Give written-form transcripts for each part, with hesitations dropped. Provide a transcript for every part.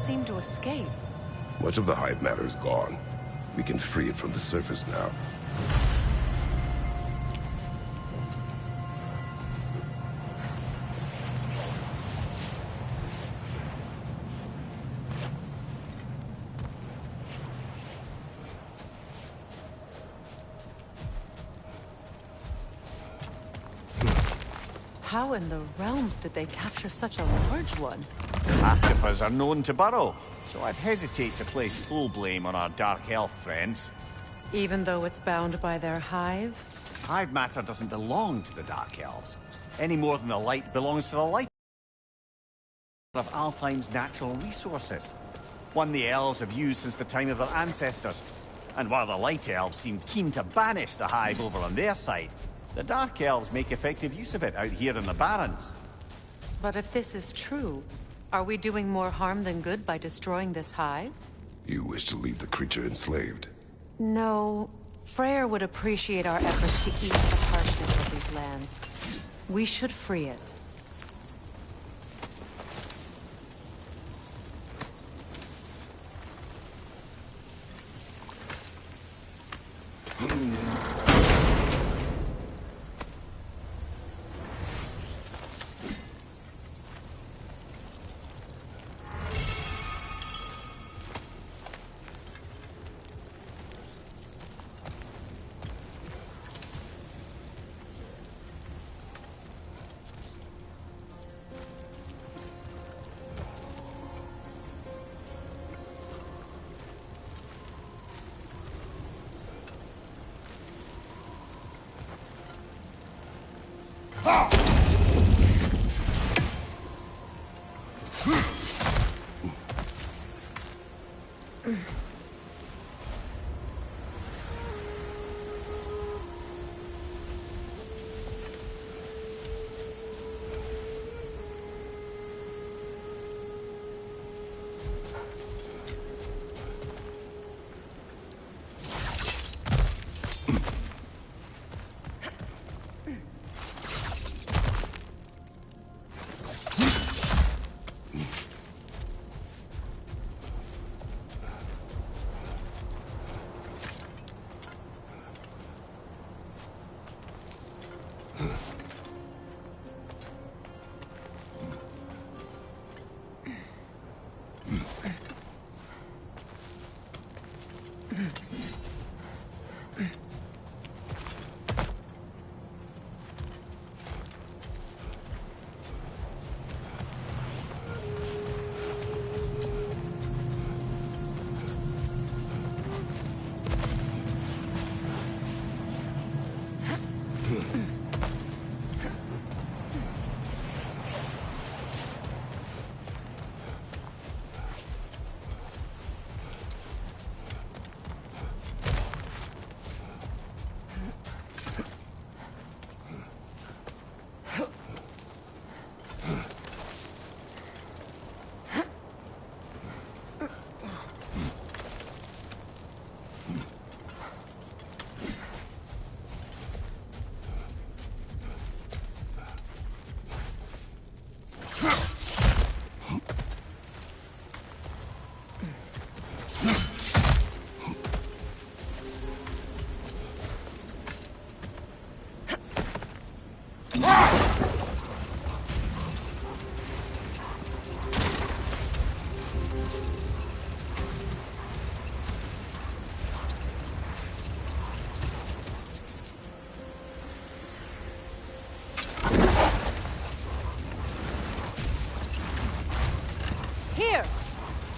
seem to escape. Much of the hive matter is gone. We can free it from the surface now. How in the realms did they capture such a large one? Half-giffers are known to burrow, so I'd hesitate to place full blame on our Dark Elf friends. Even though it's bound by their hive? Hive matter doesn't belong to the Dark Elves, any more than the light belongs to the light of Alfheim's natural resources. One the elves have used since the time of their ancestors. And while the Light Elves seem keen to banish the hive over on their side, the Dark Elves make effective use of it out here in the Barrens. But if this is true, are we doing more harm than good by destroying this hive? You wish to leave the creature enslaved? No. Freyr would appreciate our efforts to ease the harshness of these lands. We should free it.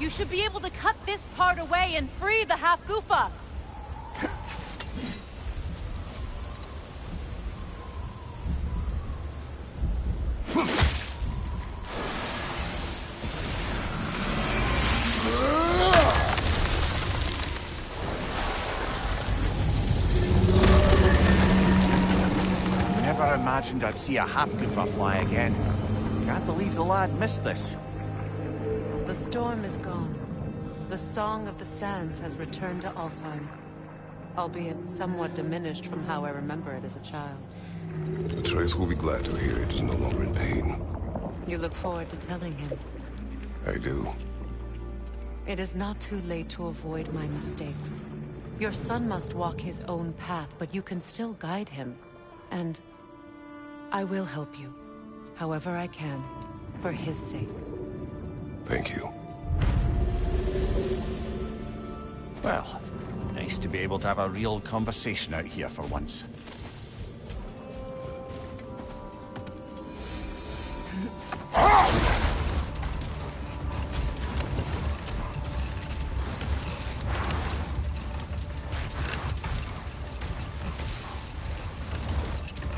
You should be able to cut this part away and free the half-goofa! Never imagined I'd see a half-goofa fly again. Can't believe the lad missed this. The storm is gone. The Song of the Sands has returned to Alfheim, albeit somewhat diminished from how I remember it as a child. Atreus will be glad to hear it is no longer in pain. You look forward to telling him. I do. It is not too late to avoid my mistakes. Your son must walk his own path, but you can still guide him. And I will help you, however I can, for his sake. Thank you. Well, nice to be able to have a real conversation out here for once.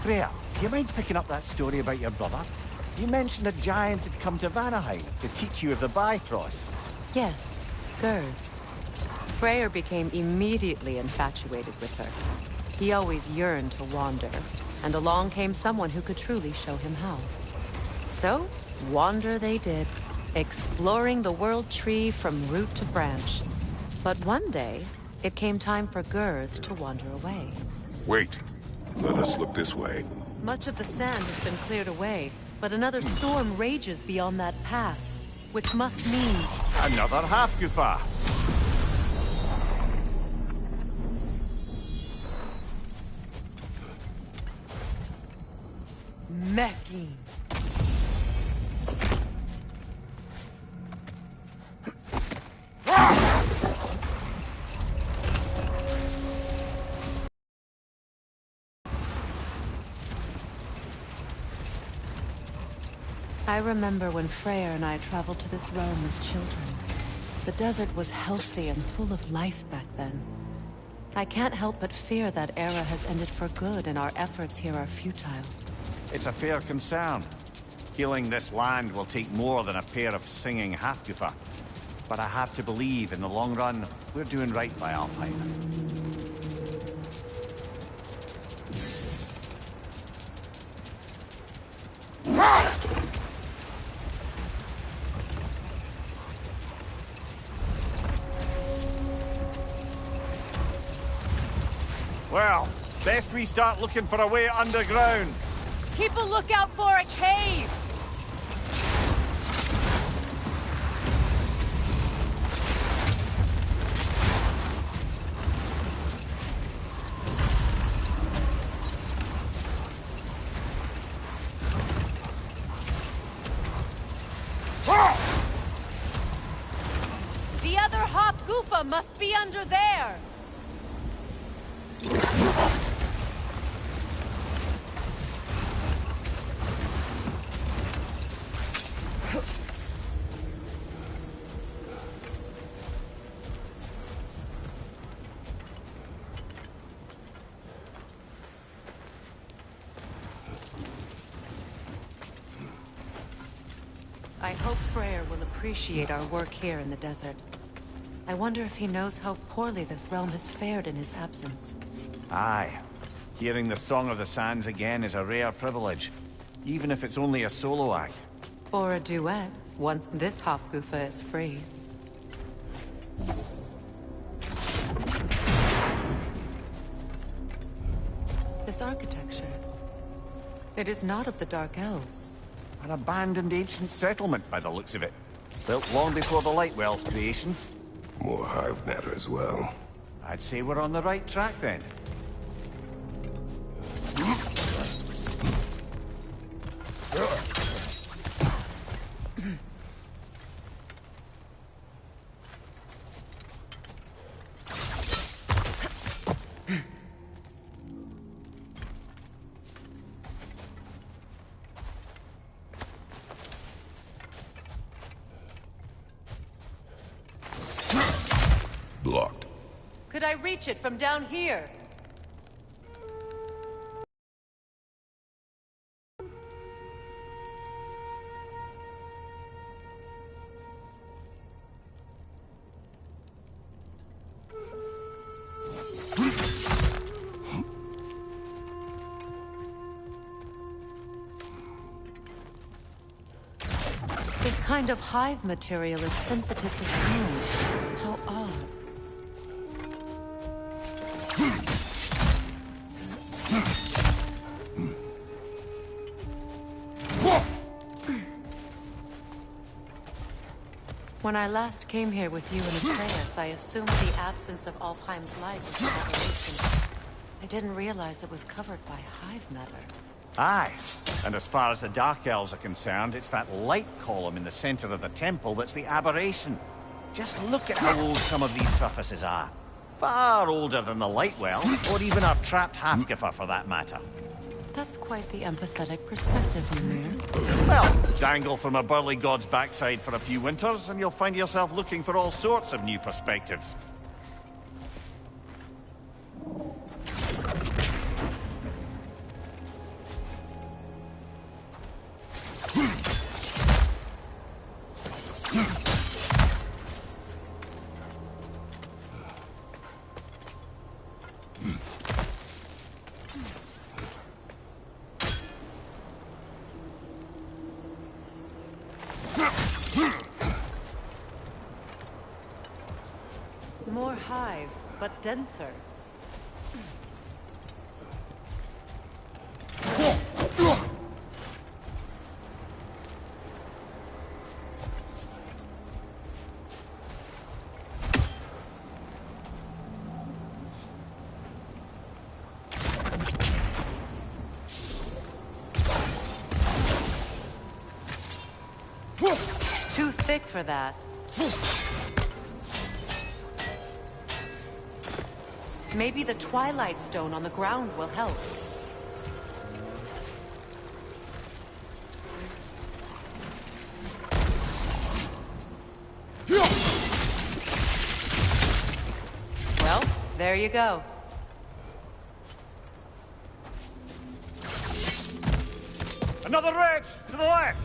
Freya, do you mind picking up that story about your brother? You mentioned a giant had come to Vanaheim to teach you of the Bifrost. Yes, Gerd. Freyr became immediately infatuated with her. He always yearned to wander, and along came someone who could truly show him how. So, wander they did, exploring the world tree from root to branch. But one day, it came time for Gerd to wander away. Wait. Let us look this way. Much of the sand has been cleared away, but another storm rages beyond that pass, which must mean... Another half-goofer! Mecking. I remember when Freyr and I traveled to this realm as children. The desert was healthy and full of life back then. I can't help but fear that era has ended for good and our efforts here are futile. It's a fair concern. Healing this land will take more than a pair of singing half-goofer. But I have to believe, in the long run, we're doing right by Alfheim. Well, best we start looking for a way underground. Keep a lookout for a cave! The other Hop-Goofa must be under there! I hope Freyr will appreciate our work here in the desert. I wonder if he knows how poorly this realm has fared in his absence. Aye. Hearing the Song of the Sands again is a rare privilege, even if it's only a solo act. Or a duet, once this Hop-Goofa is free. This architecture. It is not of the Dark Elves. An abandoned ancient settlement, by the looks of it. Built long before the Lightwell's creation. More hive matter as well. I'd say we're on the right track, then. Blocked. Could I reach it from down here? This kind of hive material is sensitive to sound. How odd. When I last came here with you and Atreus, I assumed the absence of Alfheim's light was an aberration. I didn't realize it was covered by hive matter. Aye. And as far as the Dark Elves are concerned, it's that light column in the center of the temple that's the aberration. Just look at how old some of these surfaces are. Far older than the Lightwell, or even our trapped Halfgiffer for that matter. That's quite the empathetic perspective, Ymir. Well, dangle from a burly god's backside for a few winters, and you'll find yourself looking for all sorts of new perspectives. More hive, but denser. Too thick for that. Maybe the Twilight Stone on the ground will help. Well, there you go. Another ridge! To the left!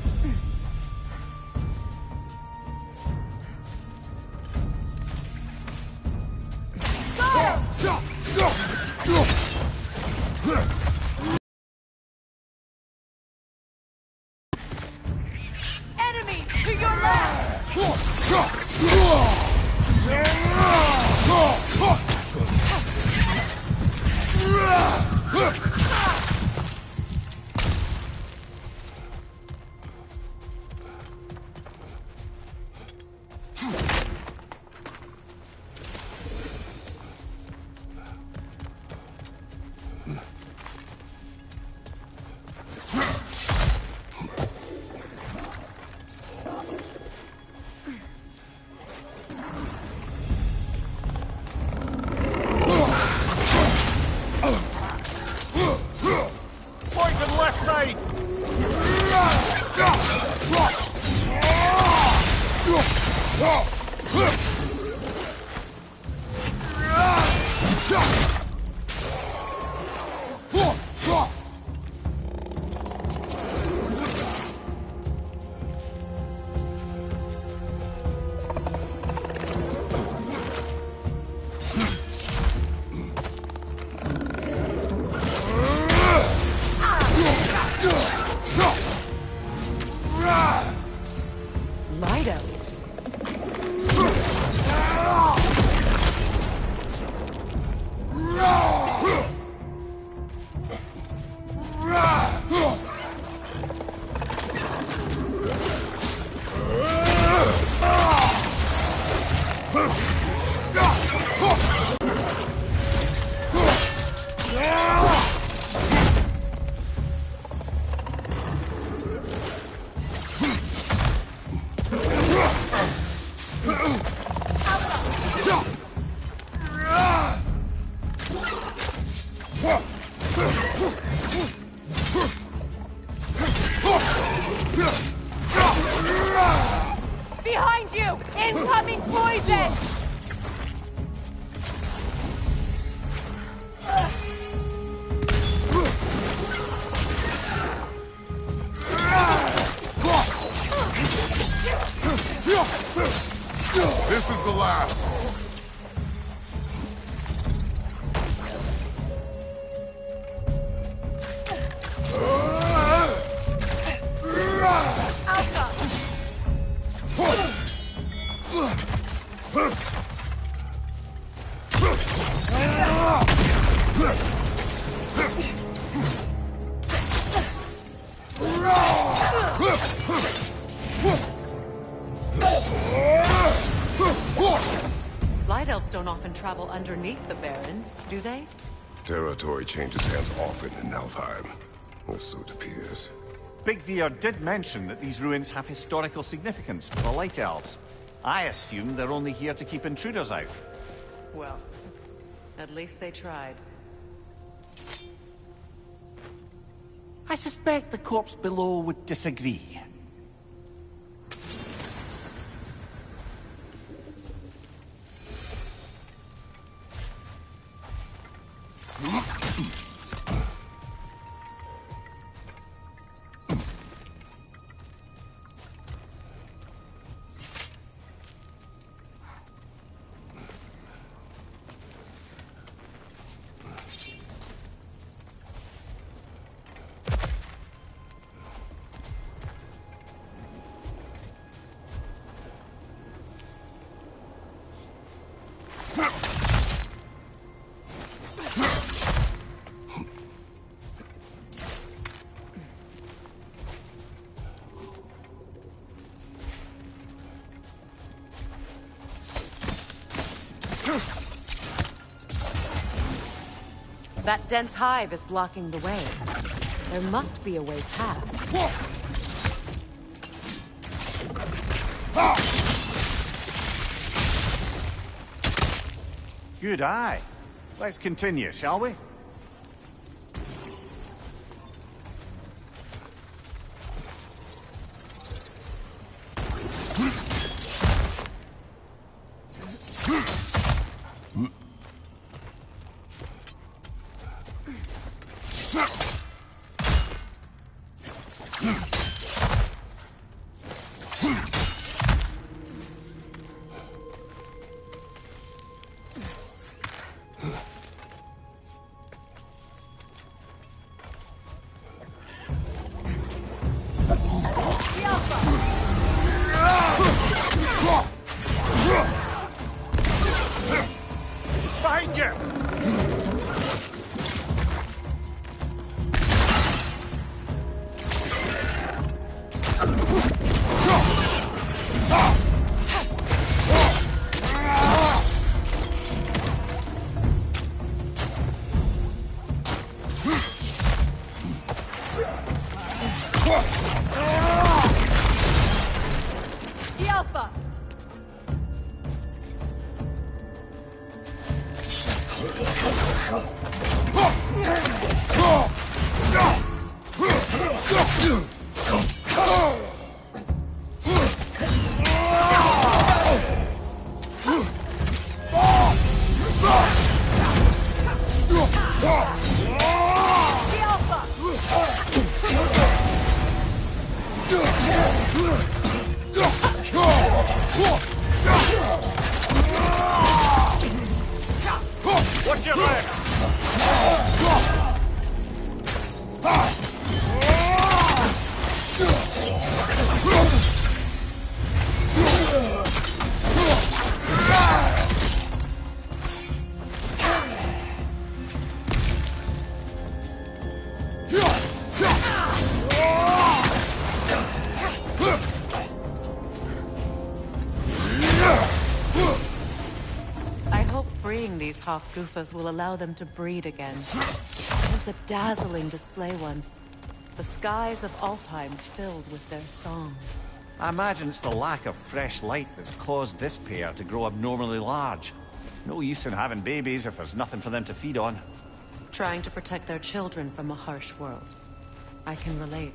Enemies to your left! Light elves. Behind you! Incoming poison! This is the last. don't often travel underneath the Barrens, do they? Territory changes hands often in Alfheim. Or so it appears. Big Veer did mention that these ruins have historical significance for the Light Elves. I assume they're only here to keep intruders out. Well, at least they tried. I suspect the corpse below would disagree. That dense hive is blocking the way. There must be a way past. Good eye. Let's continue, shall we? Behind you! Watch your back! These half-goofers will allow them to breed again. It was a dazzling display once. The skies of Alfheim filled with their song. I imagine it's the lack of fresh light that's caused this pair to grow abnormally large. No use in having babies if there's nothing for them to feed on. Trying to protect their children from a harsh world. I can relate.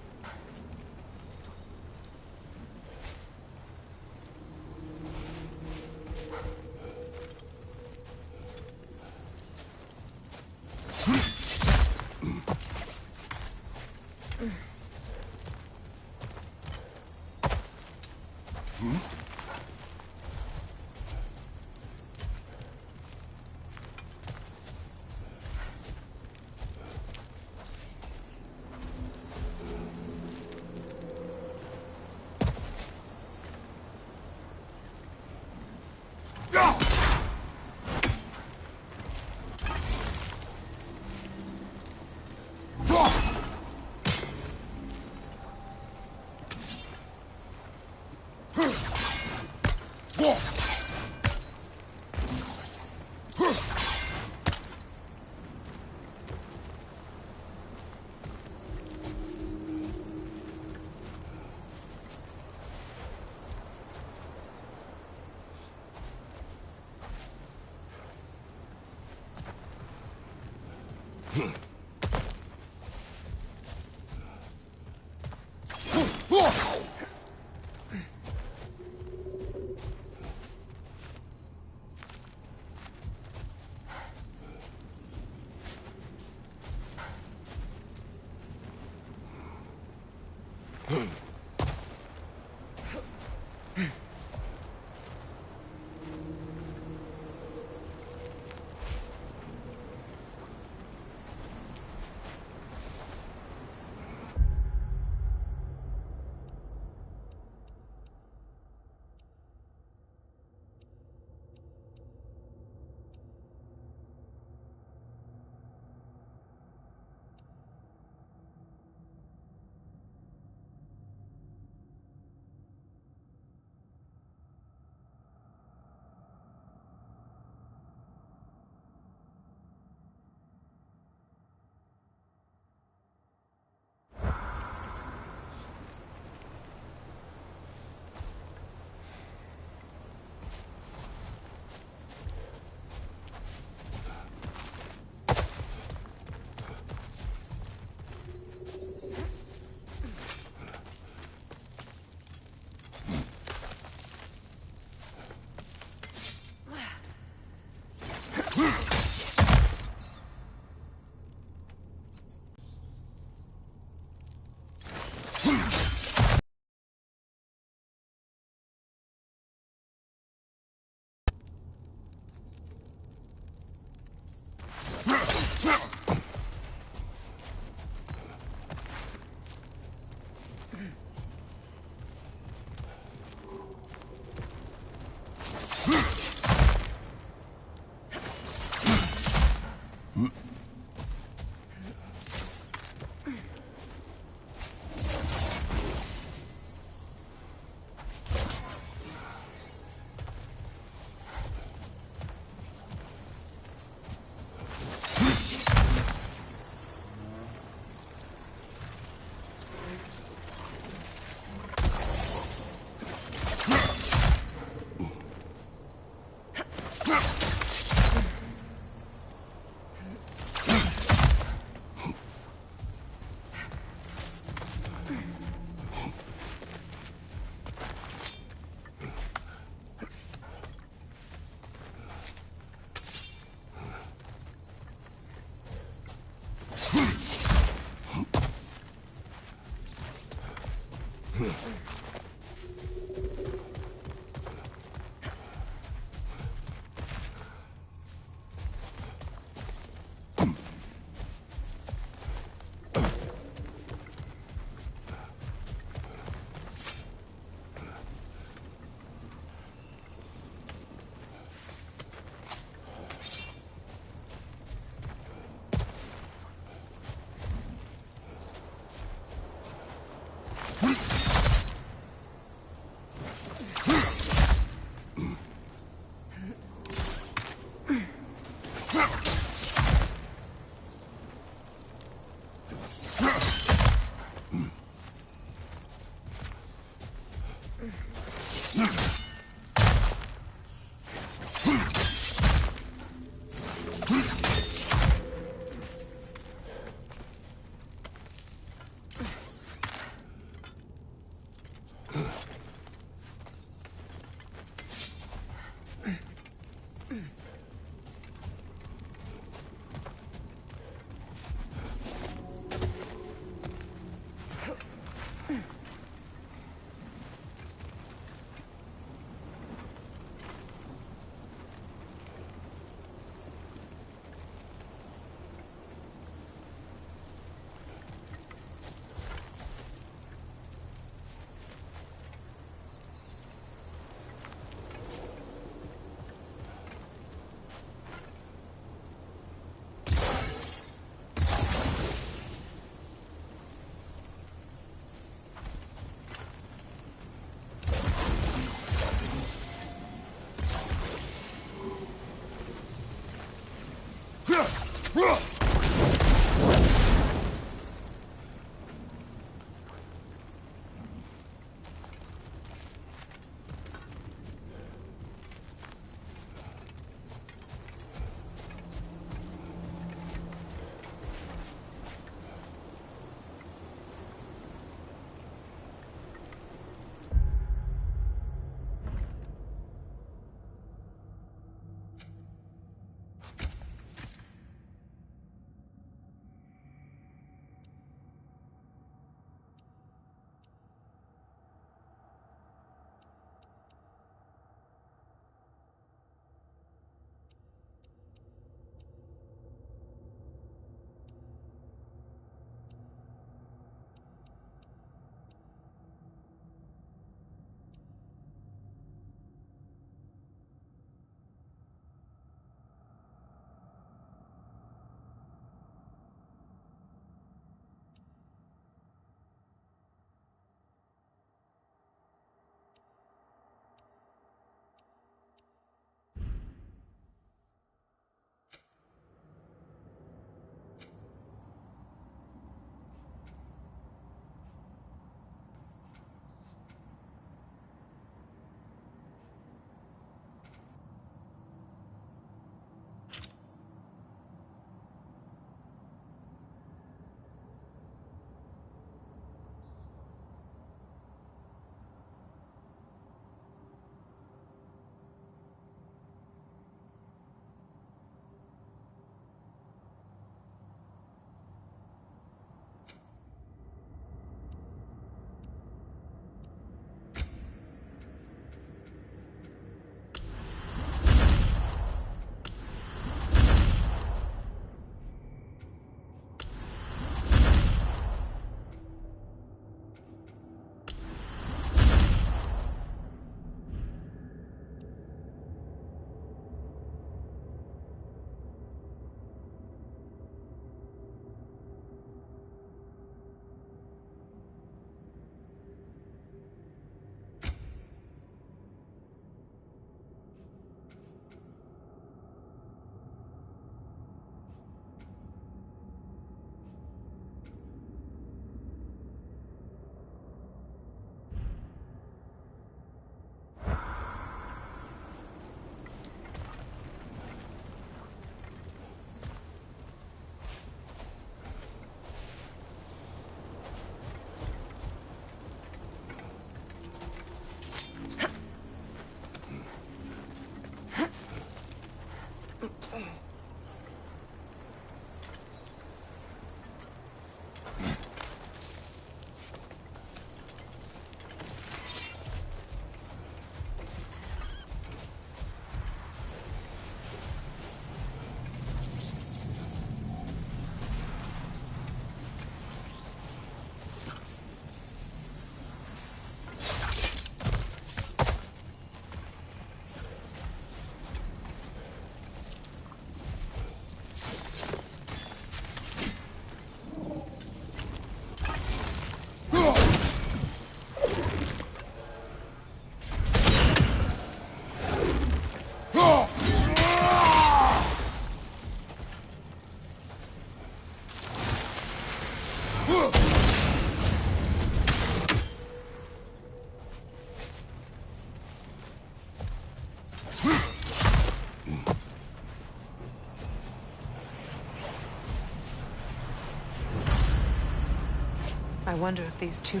wonder if these two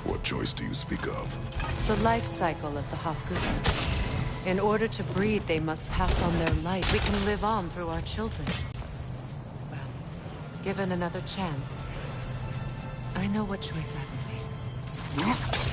What choice do you speak of? The life cycle of the Hofgutter. In order to breed, they must pass on their light. We can live on through our children. Well, given another chance, I know what choice I will make.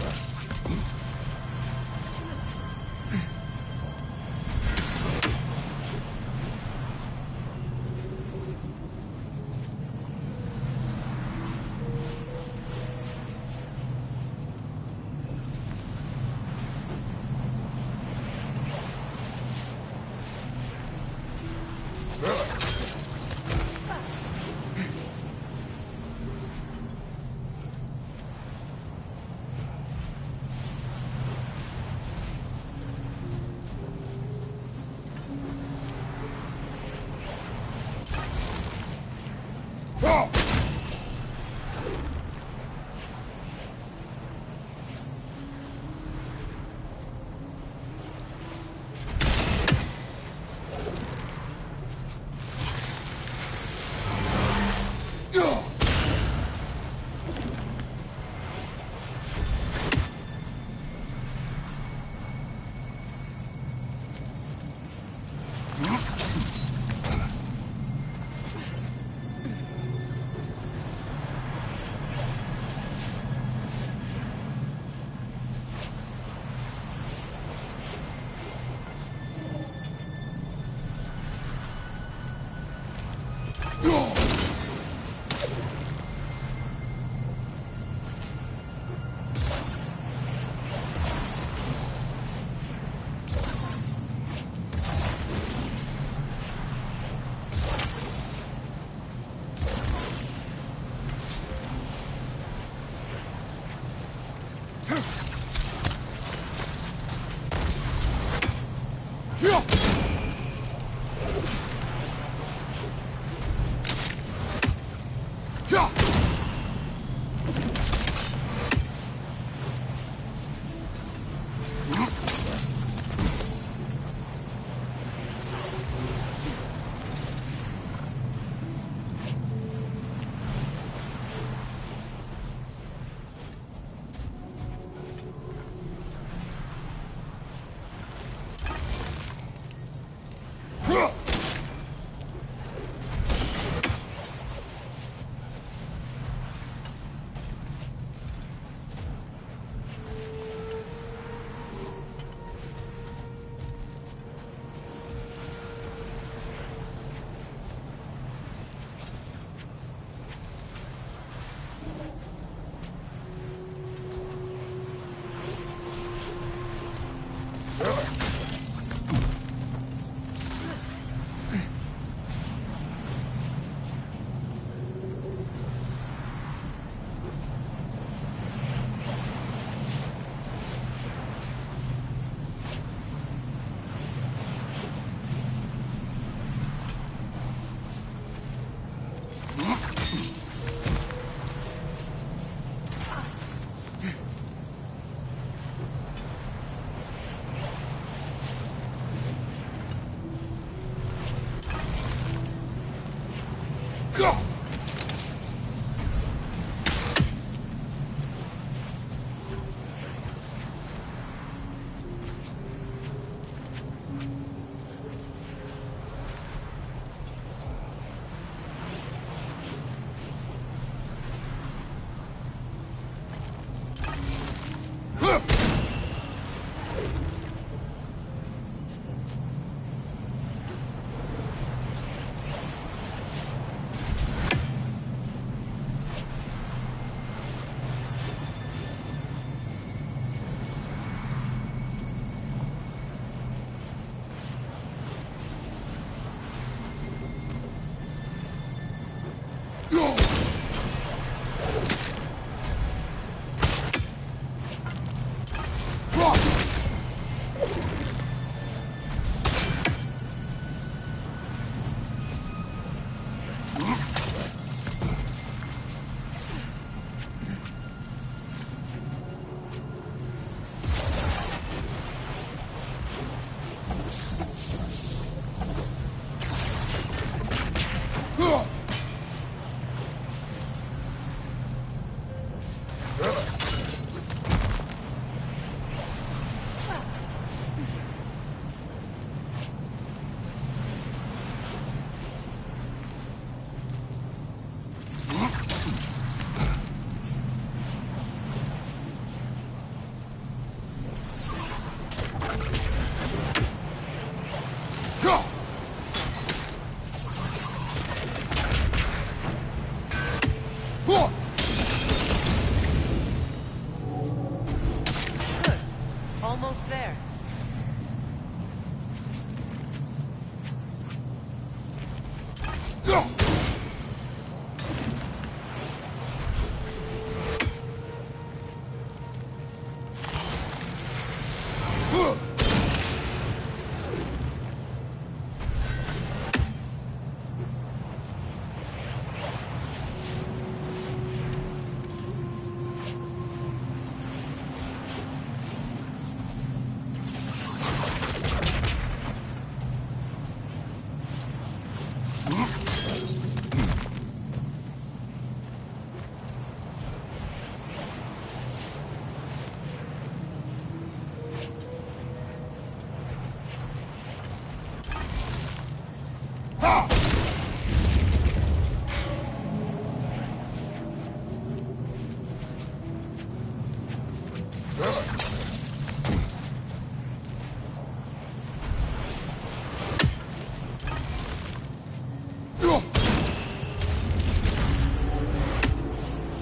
there.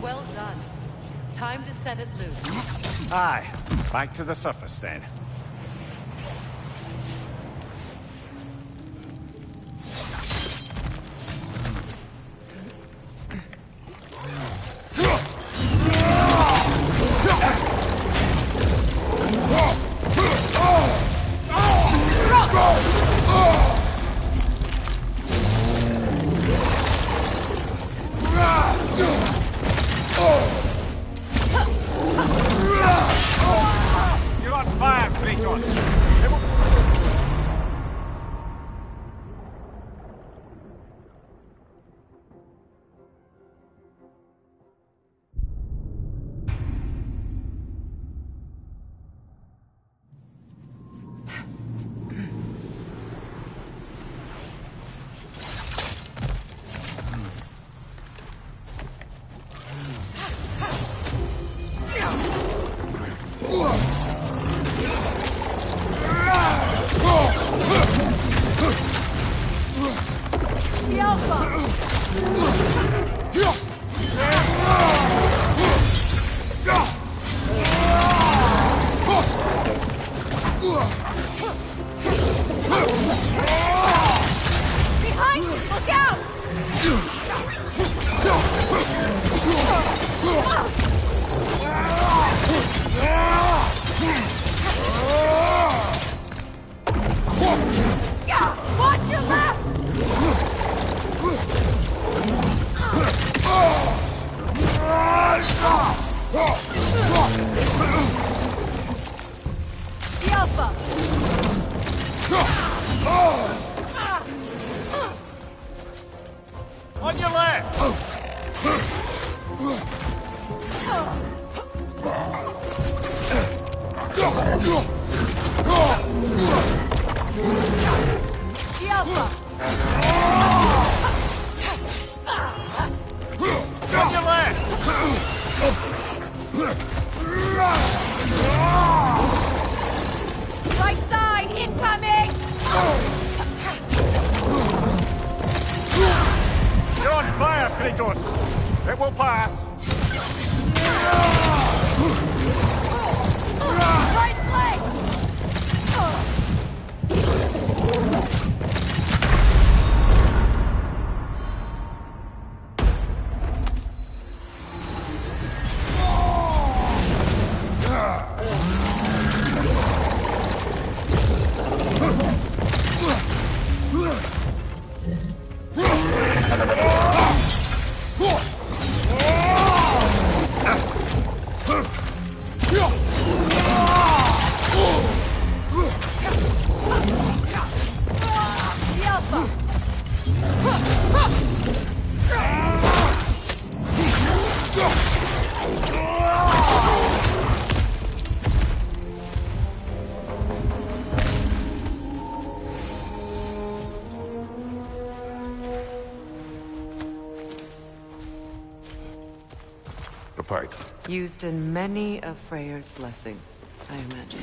Well done. Time to set it loose. Aye, back to the surface then. You're on fire, Kratos! The Alpha! Behind you! Look out! Watch your left! The Alpha! On your left! The Alpha! On your left! Right side! Incoming! You're on fire, Kratos! It will pass! Right flank! The Alpha! A pint. Used in many of Freyr's blessings, I imagine.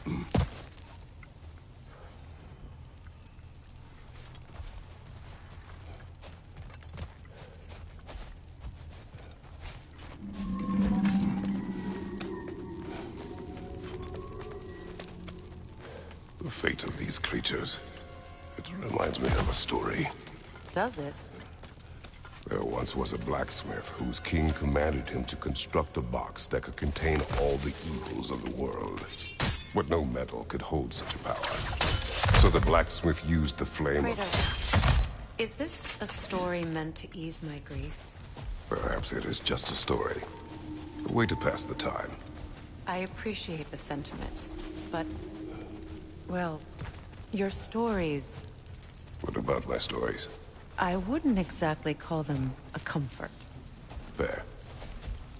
The fate of these creatures. It reminds me of a story. Does it? There once was a blacksmith whose king commanded him to construct a box that could contain all the evils of the world. But no metal could hold such a power. So the blacksmith used the flame of... Kratos, is this a story meant to ease my grief? Perhaps it is just a story. A way to pass the time. I appreciate the sentiment, but... well, your stories... What about my stories? I wouldn't exactly call them a comfort. Fair.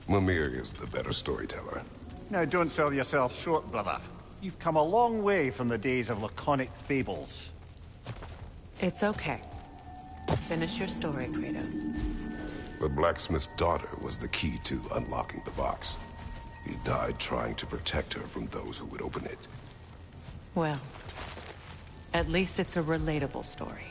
Mimir is the better storyteller. Now, don't sell yourself short, brother. You've come a long way from the days of laconic fables. It's okay. Finish your story, Kratos. The blacksmith's daughter was the key to unlocking the box. He died trying to protect her from those who would open it. Well, at least it's a relatable story.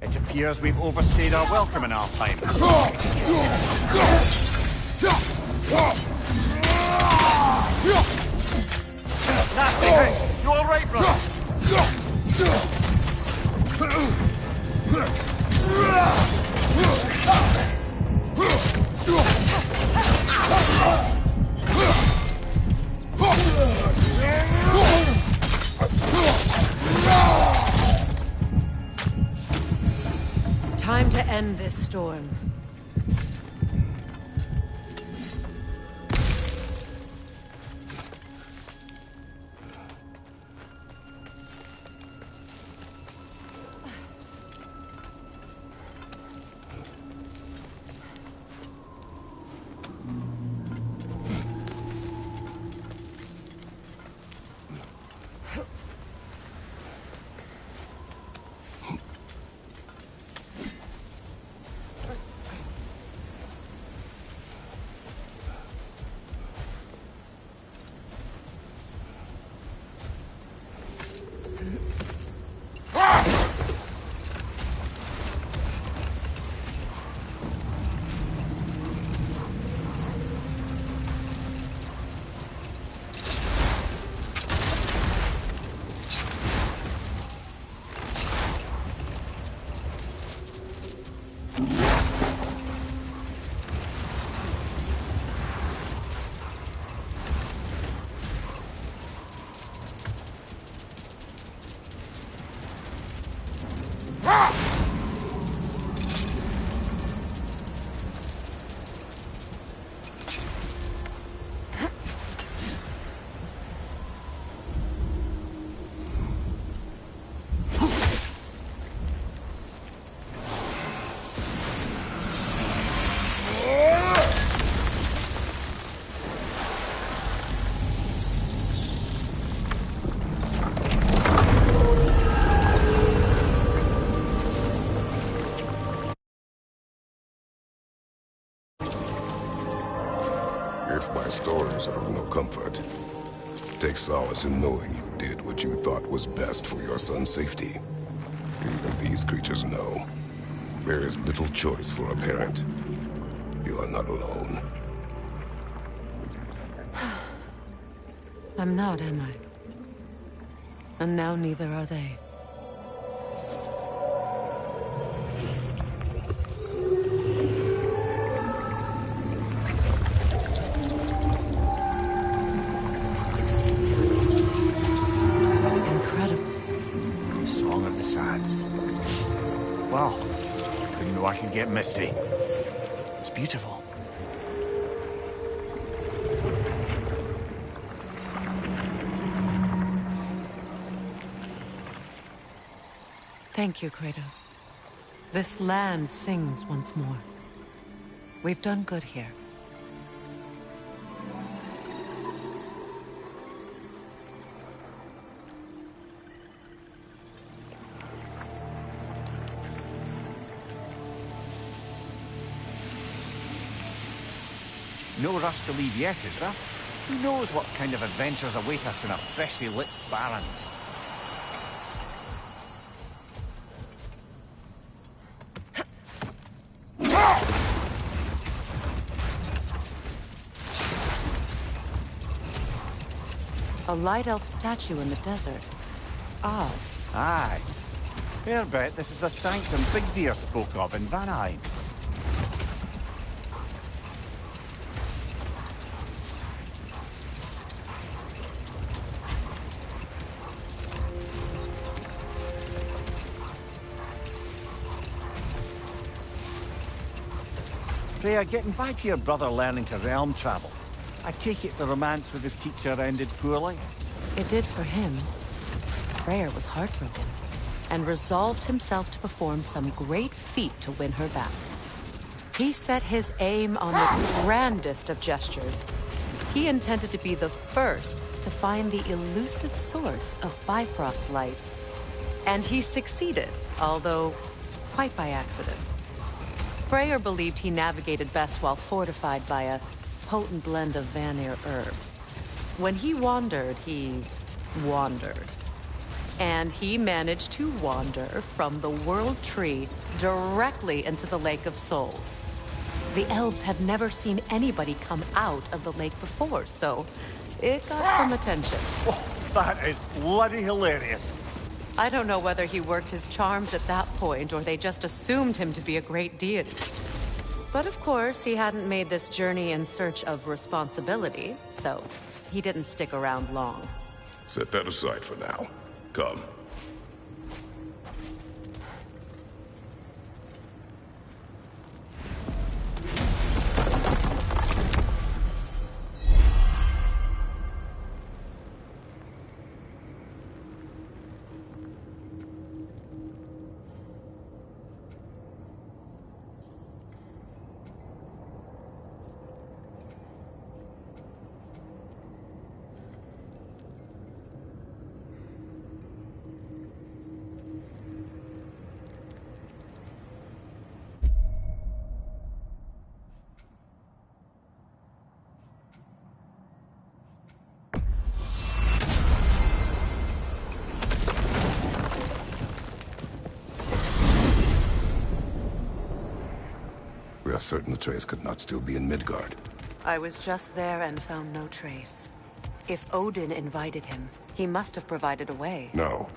It appears we've overstayed our welcome in our time. Nasty hit! You all right, brother? Time to end this storm. If my stories are of no comfort, take solace in knowing you did what you thought was best for your son's safety. Even these creatures know. There is little choice for a parent. You are not alone. I'm not, am I? And now neither are they. Incredible. Song of the Sands. Wow. Didn't know I could get misty. It's beautiful. Thank you, Kratos. This land sings once more. We've done good here. No rush to leave yet, is there? Who knows what kind of adventures await us in our freshly lit barrens? A light elf statue in the desert. Odd. Aye. Fair bet this is the sanctum Big Deer spoke of in Vanaheim. Freya, getting back to your brother learning to realm travel, I take it the romance with his teacher ended poorly? It did for him. Freyr was heartbroken, and resolved himself to perform some great feat to win her back. He set his aim on the grandest of gestures. He intended to be the first to find the elusive source of Bifrost light. And he succeeded, although quite by accident. Freyr believed he navigated best while fortified by a potent blend of Vanir herbs. When he wandered, he wandered. And he managed to wander from the World Tree directly into the Lake of Souls. The elves had never seen anybody come out of the lake before, so it got some attention. Oh, that is bloody hilarious. I don't know whether he worked his charms at that point or they just assumed him to be a great deity. But of course, he hadn't made this journey in search of responsibility, so he didn't stick around long. Set that aside for now. Come. We are certain the trace could not still be in Midgard. I was just there and found no trace. If Odin invited him, he must have provided a way. No,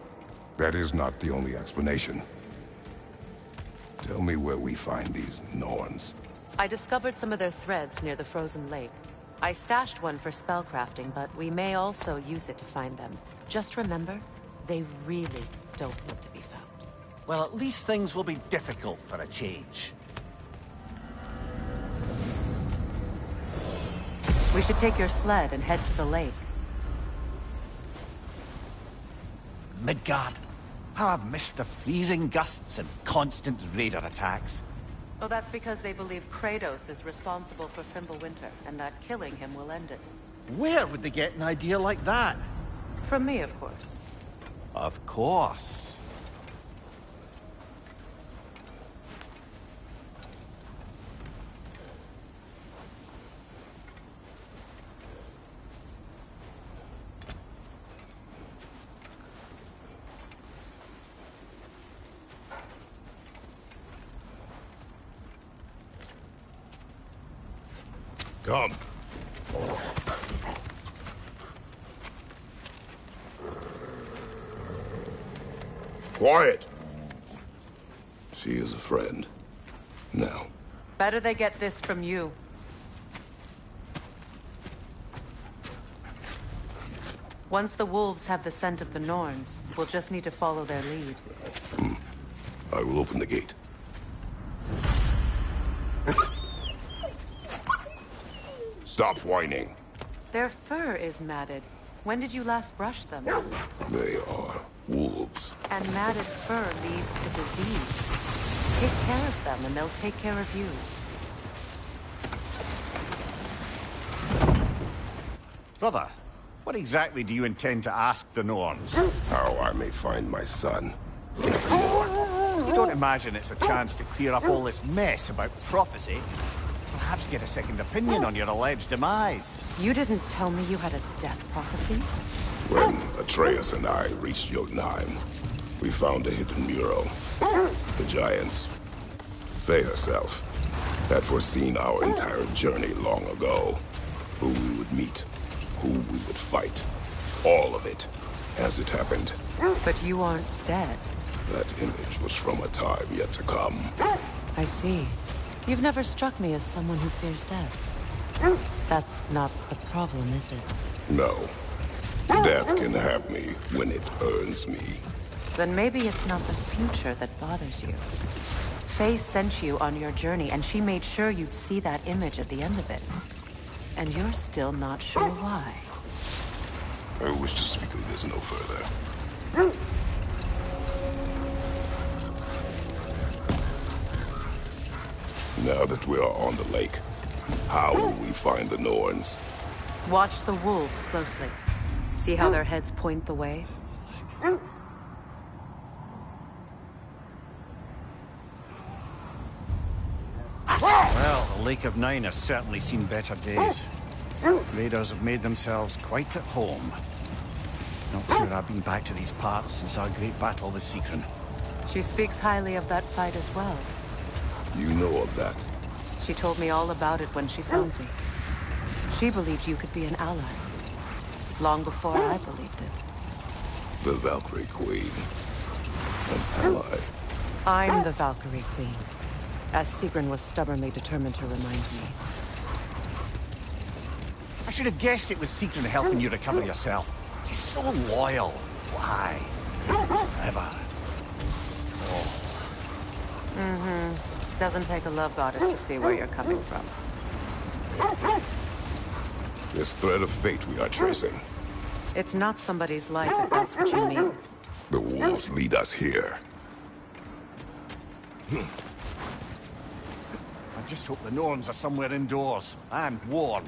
that is not the only explanation. Tell me where we find these Norns. I discovered some of their threads near the frozen lake. I stashed one for spellcrafting, but we may also use it to find them. Just remember, they really don't want to be found. Well, at least things will be difficult for a change. We should take your sled and head to the lake. Midgard. How I've missed the freezing gusts and constant raider attacks. Well, that's because they believe Kratos is responsible for Fimbulwinter, and that killing him will end it. Where would they get an idea like that? From me, of course. Of course. Come. Quiet. She is a friend. Now. Better they get this from you. Once the wolves have the scent of the Norns, we'll just need to follow their lead. I will open the gate. Stop whining. Their fur is matted. When did you last brush them? They are wolves. And matted fur leads to disease. Take care of them and they'll take care of you. Brother, what exactly do you intend to ask the Norns? How I may find my son. You don't imagine it's a chance to clear up all this mess about prophecy? Perhaps get a second opinion on your alleged demise. You didn't tell me you had a death prophecy? When Atreus and I reached Jotunheim, we found a hidden mural. The giants, Faye herself, had foreseen our entire journey long ago. Who we would meet, who we would fight. All of it, as it happened. But you aren't dead. That image was from a time yet to come. I see. You've never struck me as someone who fears death. That's not the problem, is it? No. Death can have me when it earns me. Then maybe it's not the future that bothers you. Faye sent you on your journey, and she made sure you'd see that image at the end of it. And you're still not sure why. I wish to speak of this no further. Now that we are on the lake, how will we find the Norns? Watch the wolves closely. See how their heads point the way? Well, the Lake of Nine has certainly seen better days. Raiders have made themselves quite at home. Not sure I've been back to these parts since our great battle with Sigrun. She speaks highly of that fight as well. You know of that? She told me all about it when she found me. She believed you could be an ally. Long before I believed it. The Valkyrie Queen. An ally. I'm the Valkyrie Queen. As Sigrun was stubbornly determined to remind me. I should have guessed it was Sigrun helping you recover yourself. She's so loyal. Why? Never. Doesn't take a love goddess to see where you're coming from. This thread of fate we are tracing. It's not somebody's life, if that's what you mean. The wolves lead us here. I just hope the Norns are somewhere indoors and warm.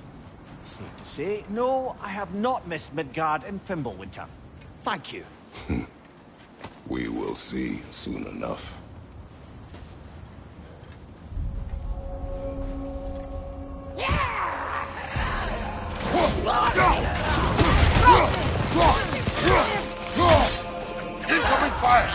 Safe to say, no, I have not missed Midgard and Fimbulwinter. Thank you. We will see soon enough. Incoming fire!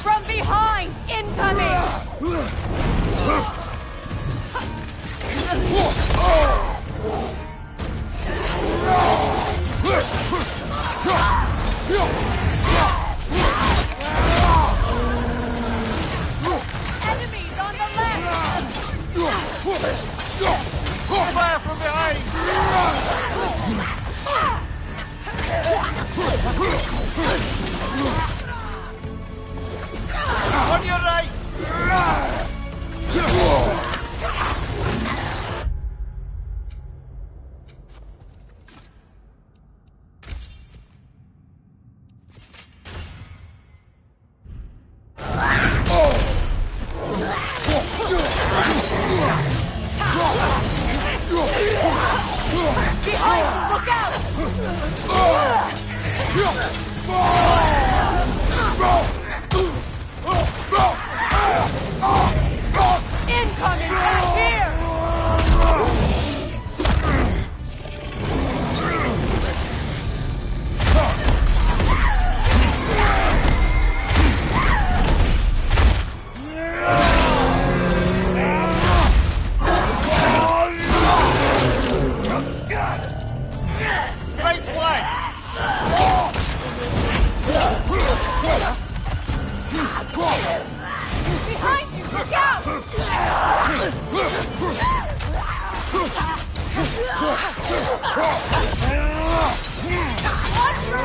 From behind! Incoming! Incoming back here! Great flank! Behind you! Look out! Watch your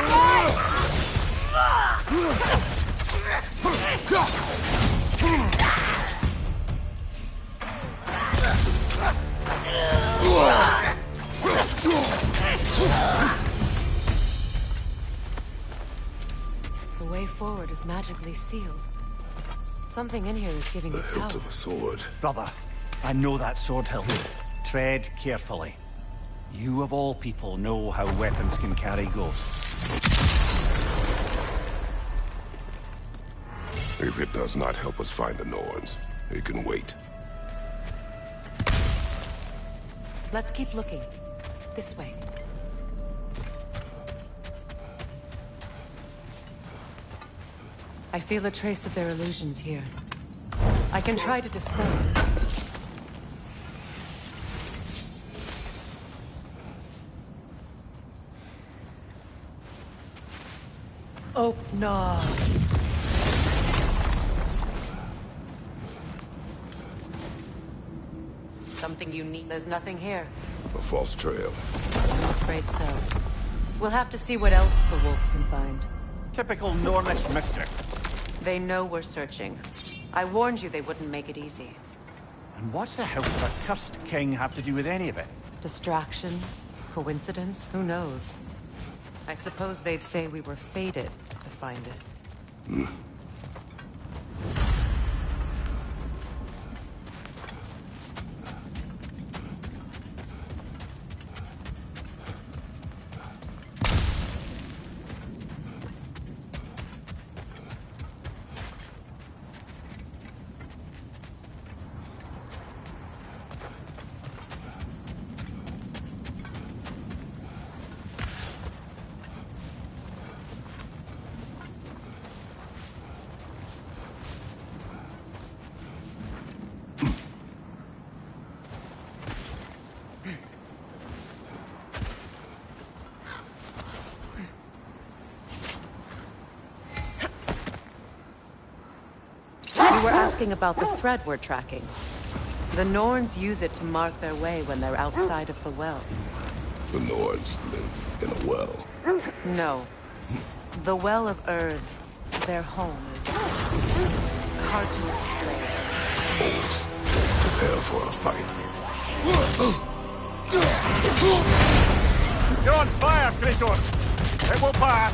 head! The way forward is magically sealed. Something in here is giving The it hilt power. of a sword. Brother, I know that sword hilt. Tread carefully. You of all people know how weapons can carry ghosts. If it does not help us find the Norns, it can wait. Let's keep looking. This way. I feel a trace of their illusions here. I can try to dispel it. Oh, no. Something unique. There's nothing here. A false trail. I'm afraid so. We'll have to see what else the wolves can find. Typical Nornish mischief. They know we're searching. I warned you they wouldn't make it easy. And what's the hilt of a cursed king have to do with any of it? Distraction? Coincidence? Who knows? I suppose they'd say we were fated to find it. You were asking about the thread we're tracking. The Norns use it to mark their way when they're outside of the well. The Norns live in a well. No. The Well of Earth, their home, is hard to explain. Prepare for a fight. You're on fire, Kratos! It will pass!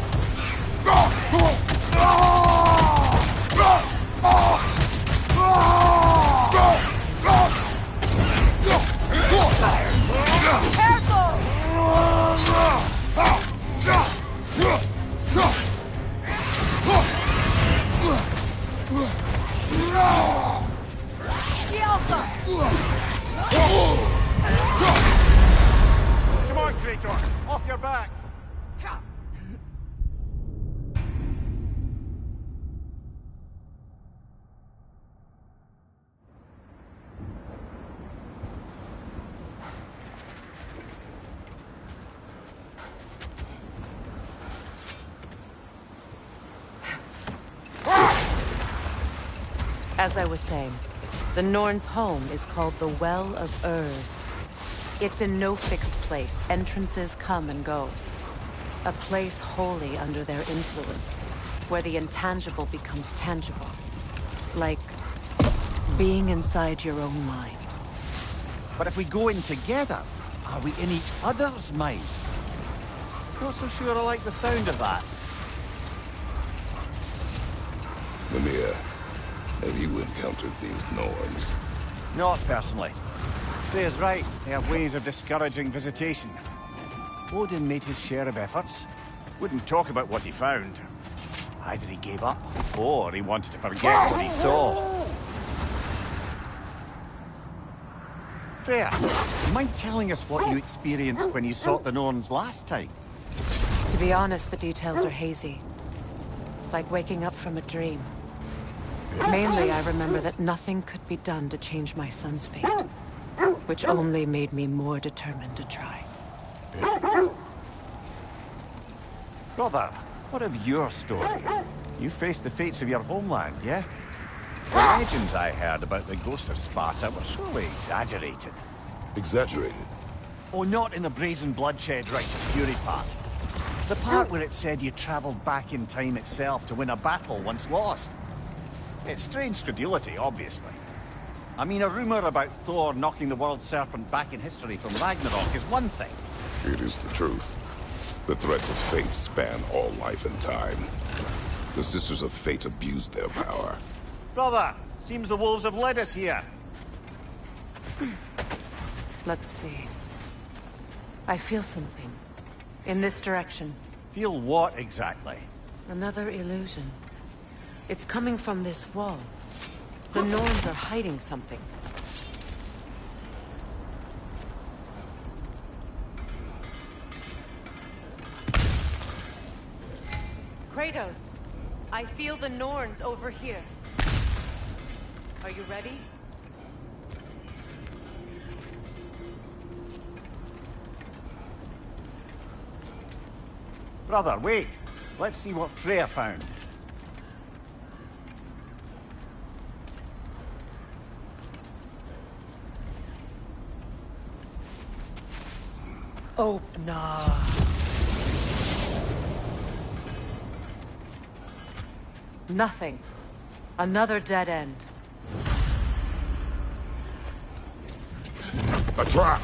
Come on, Kratos! Off your back! As I was saying, the Norns' home is called the Well of Earth. It's in no fixed place. Entrances come and go. A place wholly under their influence, where the intangible becomes tangible. Like being inside your own mind. But if we go in together, are we in each other's mind? Not so sure I like the sound of that. Mimir, have you encountered these Norns? Not personally. Freya's right. They have ways of discouraging visitation. Odin made his share of efforts. Wouldn't talk about what he found. Either he gave up, or he wanted to forget what he saw. Freya, do you mind telling us what you experienced when you sought the Norns last time? To be honest, the details are hazy. Like waking up from a dream. Mainly, I remember that nothing could be done to change my son's fate. Which only made me more determined to try. Brother, what of your story? You faced the fates of your homeland, yeah? The legends I heard about the ghost of Sparta were surely exaggerated. Exaggerated? Oh, not in the brazen bloodshed righteous fury part. The part where it said you travelled back in time itself to win a battle once lost. It's strange credulity, obviously. I mean, a rumour about Thor knocking the world serpent back in history from Ragnarok is one thing. It is the truth. The threats of fate span all life and time. The Sisters of Fate abused their power. Brother, seems the wolves have led us here. Let's see. I feel something. In this direction. Feel what exactly? Another illusion. It's coming from this wall. The Norns are hiding something. Kratos, I feel the Norns over here. Are you ready? Brother, wait. Let's see what Freya found. Oh, nah. Nothing. Another dead end. A trap!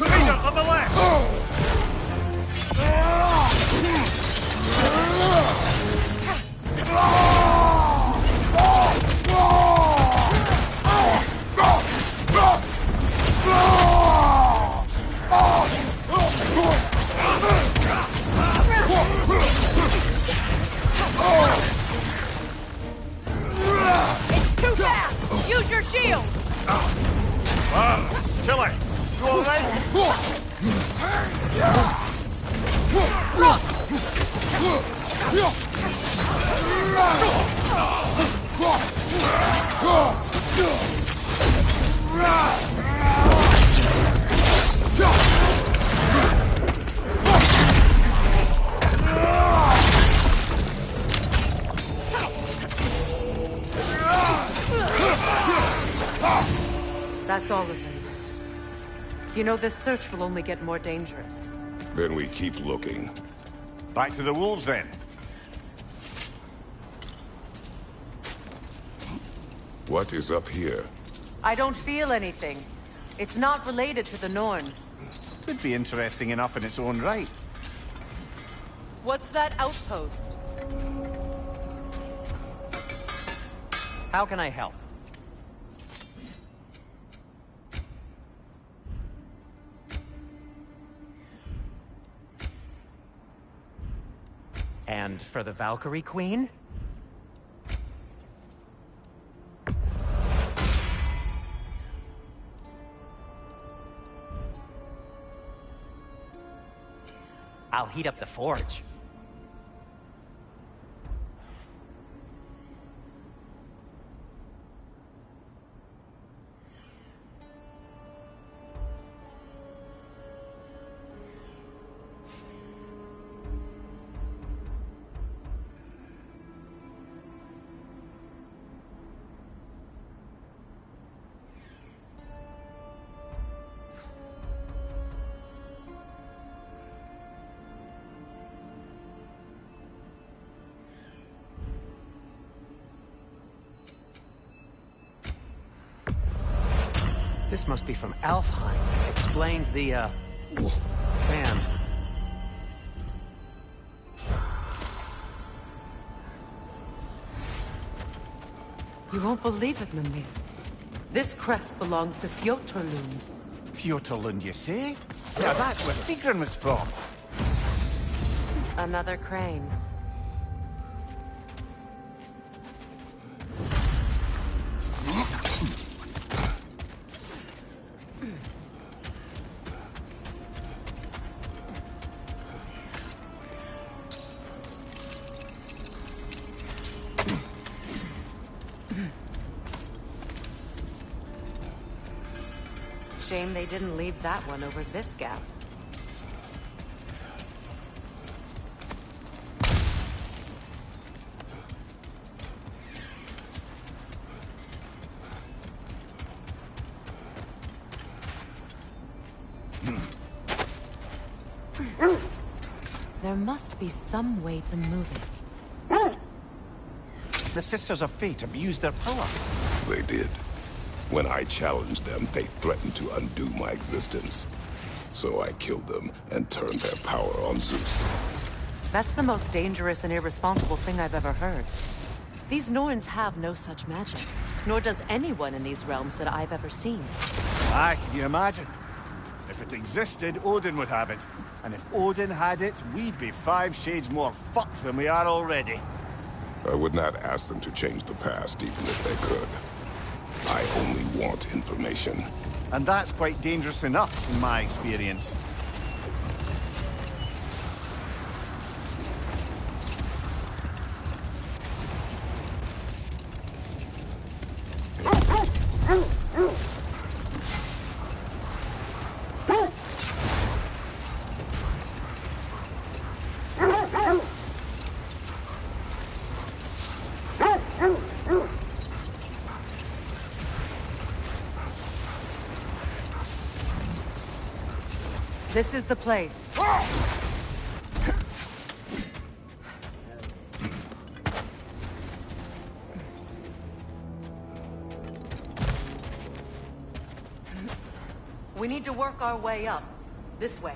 Rangers on the left! It's too fast! Use your shield! Chile, you alright? That's all of them. You know, this search will only get more dangerous. Then we keep looking. Back to the wolves then. What is up here? I don't feel anything. It's not related to the Norns. Could be interesting enough in its own right. What's that outpost? How can I help? And for the Valkyrie Queen? I'll heat up the forge. This must be from Alfheim. Explains the, sand. You won't believe it, Mimir. This crest belongs to Fjotorlund. Fjotorlund, you say? Now that's where Sigrun was from. Another crane. Shame they didn't leave that one over this gap. There must be some way to move it. The Sisters of Fate abused their power. They did. When I challenged them, they threatened to undo my existence. So I killed them and turned their power on Zeus. That's the most dangerous and irresponsible thing I've ever heard. These Norns have no such magic, nor does anyone in these realms that I've ever seen. Aye, can you imagine? If it existed, Odin would have it. And if Odin had it, we'd be 5 shades more fucked than we are already. I would not ask them to change the past, even if they could. I only want information. And that's quite dangerous enough, in my experience. This is the place. We need to work our way up. This way.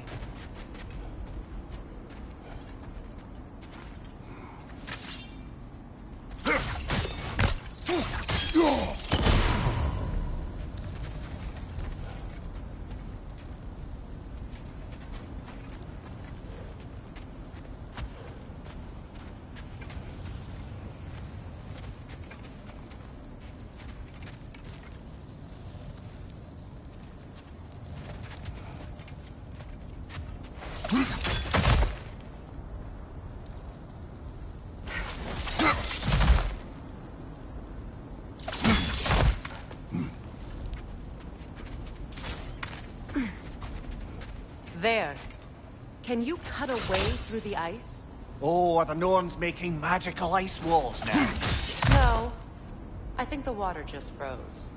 There. Can you cut a way through the ice? Oh, are the Norns making magical ice walls now? No. I think the water just froze.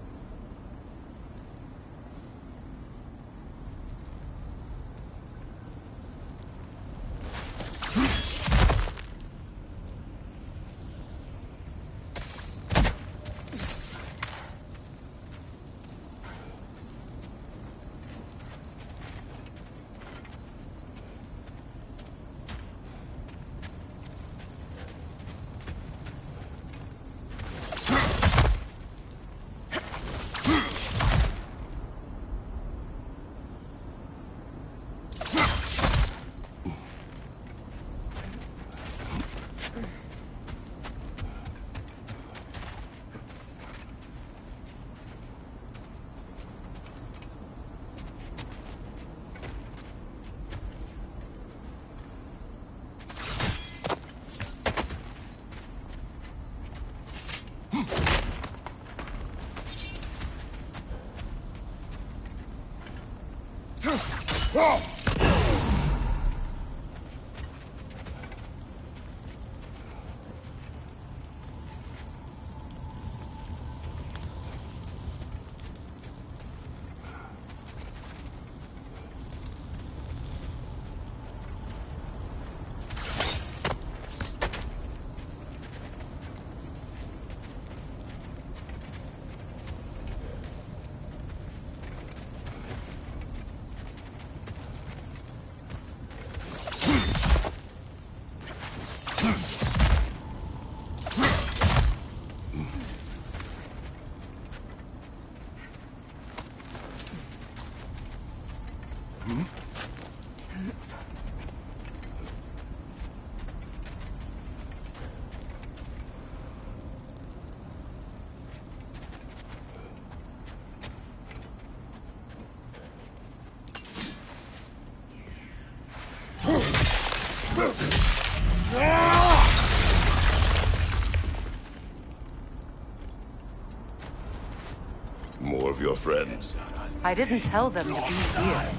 your friends? I didn't tell them to be here.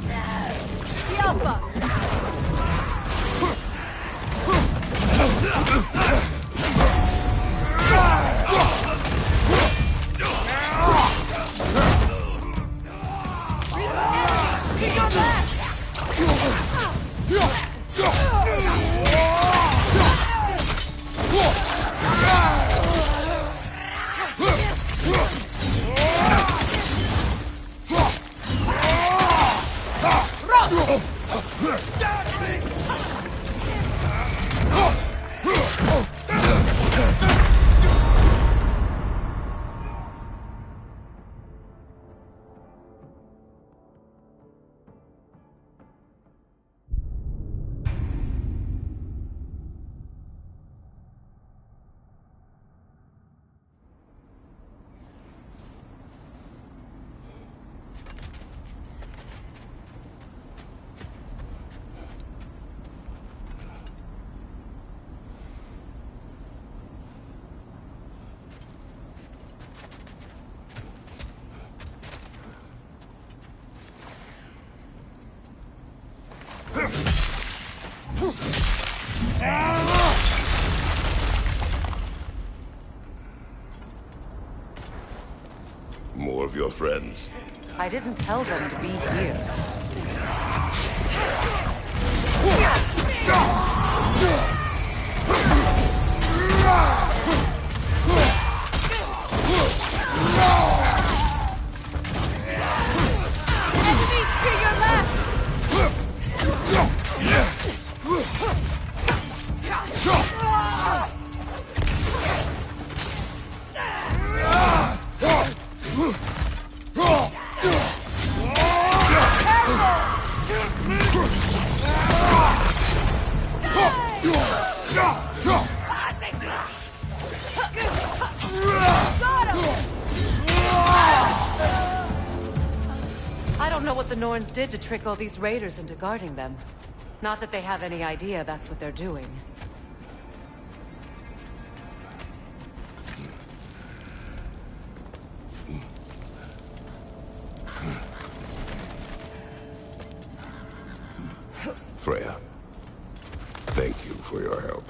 The Alpha! To your left! More of your friends. I didn't tell them to be here. Enemies to your left! I don't know what the Norns did to trick all these raiders into guarding them. Not that they have any idea that's what they're doing. Freya, thank you for your help.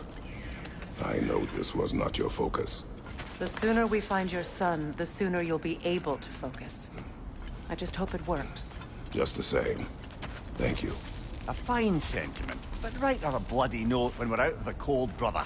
I know this was not your focus. The sooner we find your son, the sooner you'll be able to focus. I just hope it works. Just the same. Thank you. A fine sentiment, but write her a bloody note when we're out of the cold, brother.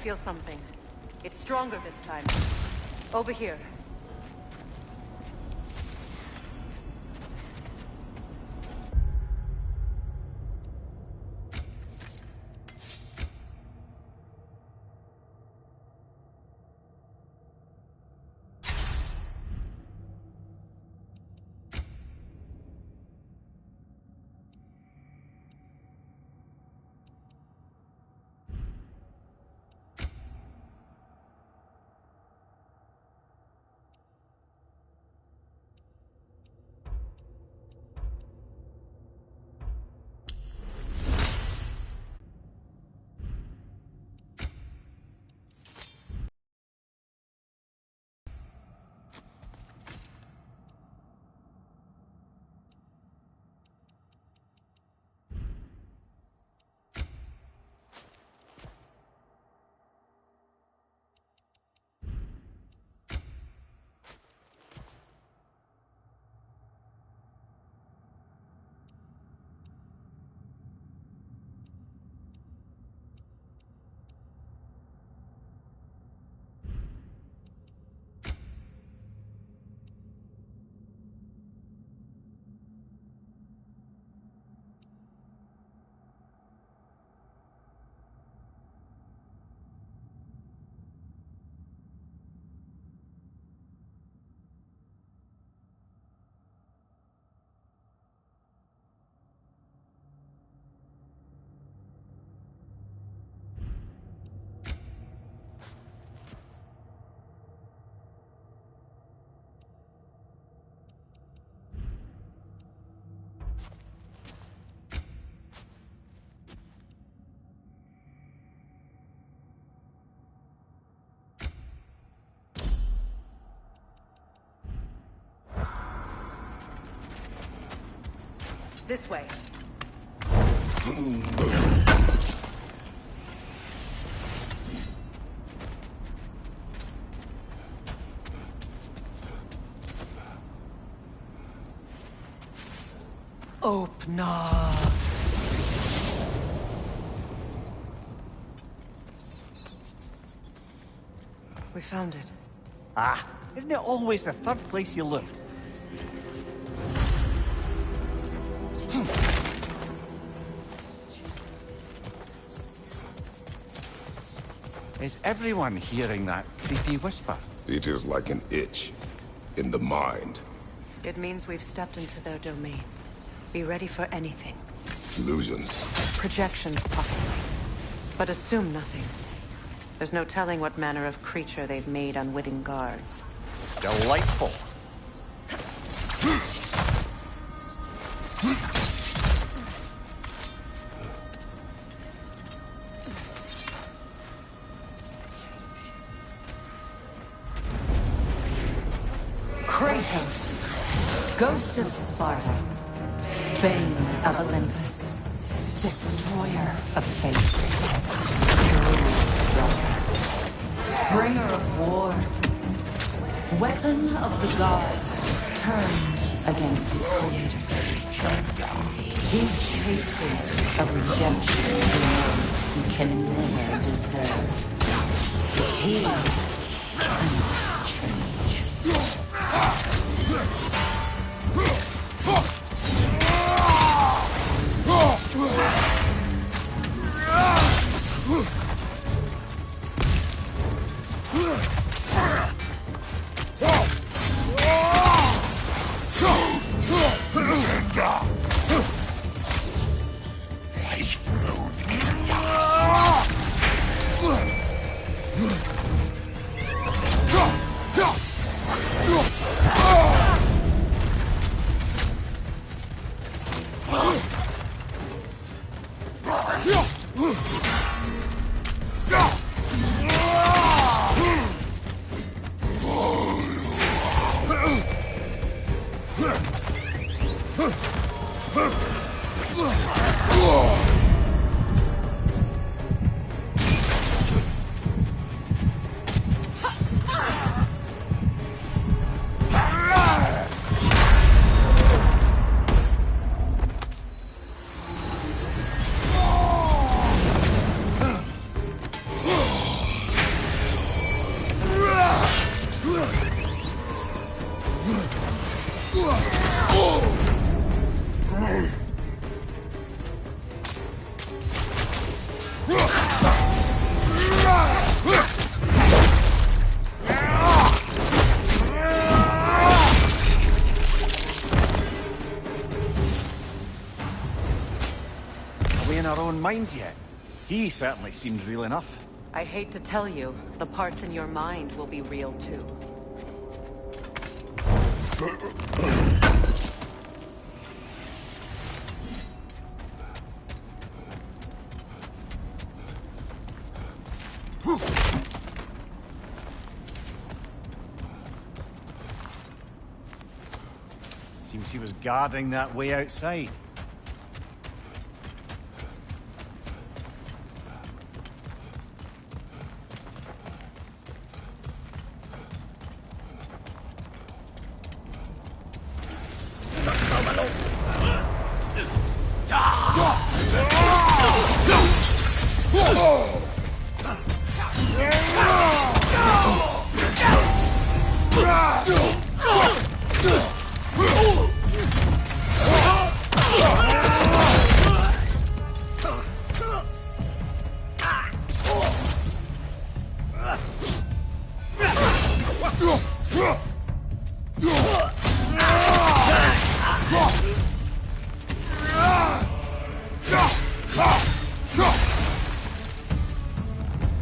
feel something. It's stronger this time. Over here. This way. Open up. We found it. Ah, isn't it always the third place you look? Is everyone hearing that creepy whisper? It is like an itch in the mind. It means we've stepped into their domain. Be ready for anything. Illusions. Projections, possibly. But assume nothing. There's no telling what manner of creature they've made unwitting guards. Delightful. Kratos, Ghost of Sparta, Bane of Olympus, Destroyer of Fate, Heroes, Bringer of War, Weapon of the Gods, turned against his creators. He chases a redemption to those he can never deserve. He cannot change. minds yet. He certainly seemed real enough. I hate to tell you, the parts in your mind will be real too. Seems he was guarding that way outside.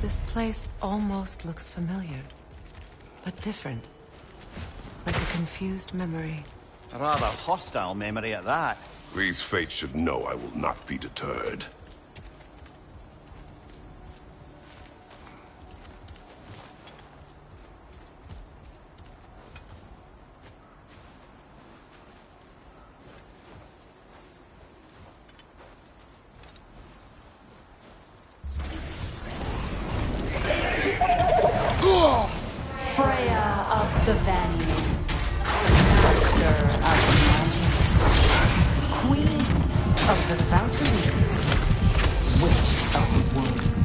This place almost looks familiar, but different. Like a confused memory. A rather hostile memory at that. These fates should know I will not be deterred. Freya of the Vanir, master of magics, queen of the Valkyries, witch of the woods,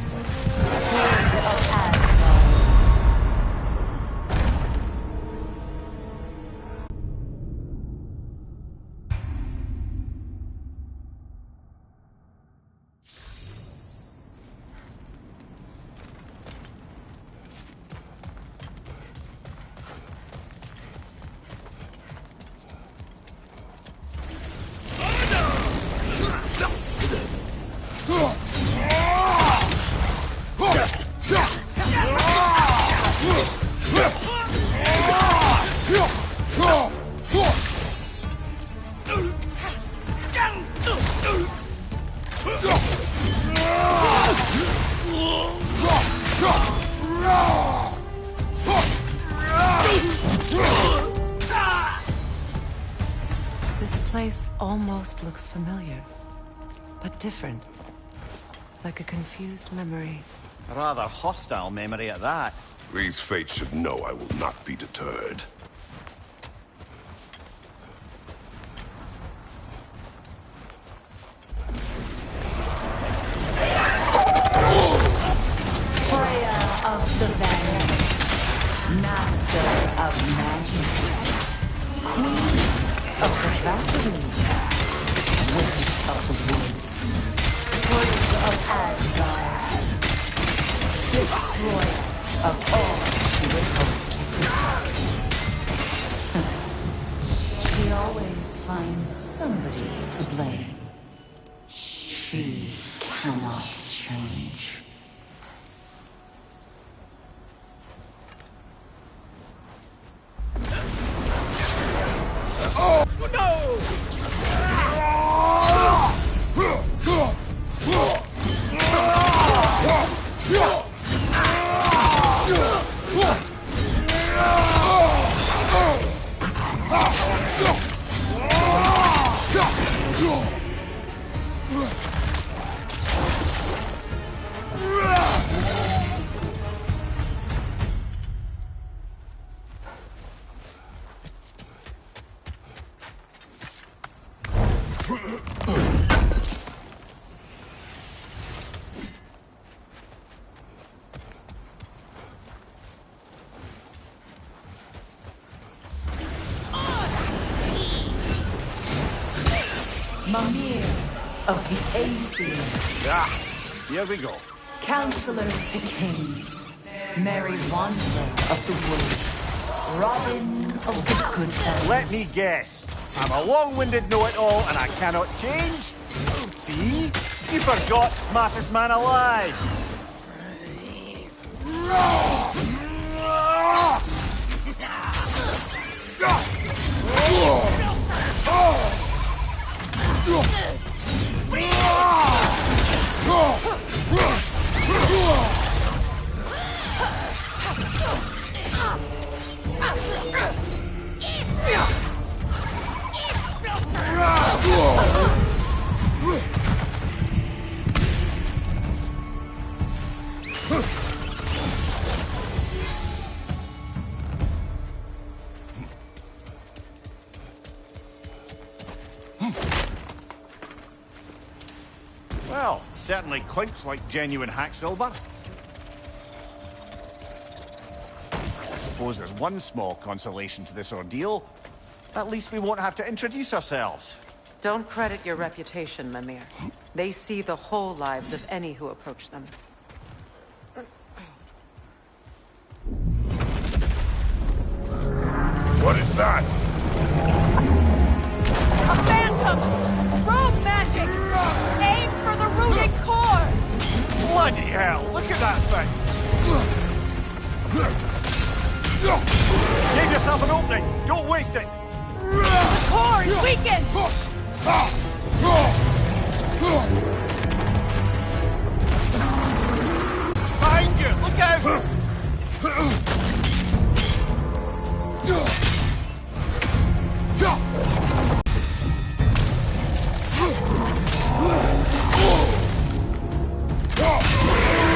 queen of Asgard. This place almost looks familiar, but different. Like a confused memory. A rather hostile memory at that. These fates should know I will not be deterred. Freya of the Vanir, master of magics, queen of the Valkyries, witch of the woods, queen of Asgard, destroyer of all she would hope to protect. She always finds somebody to blame. She cannot change. Mimir of the Aesir, Ah, here we go. Counselor to Kings, Merry Wanderer of the Woods, Robin of the Goodfellas. Let me guess. I'm a long-winded know-it-all and I cannot change? See? You forgot smartest man alive! Well, certainly clinks like genuine hack silver. I suppose there's one small consolation to this ordeal. At least we won't have to introduce ourselves. Don't credit your reputation, Mimir. They see the whole lives of any who approach them. What is that? A phantom! Rogue magic! Aim for the rooted core! Bloody hell, look at that thing! Give yourself an opening, don't waste it! The core is weakened! Behind you, look out!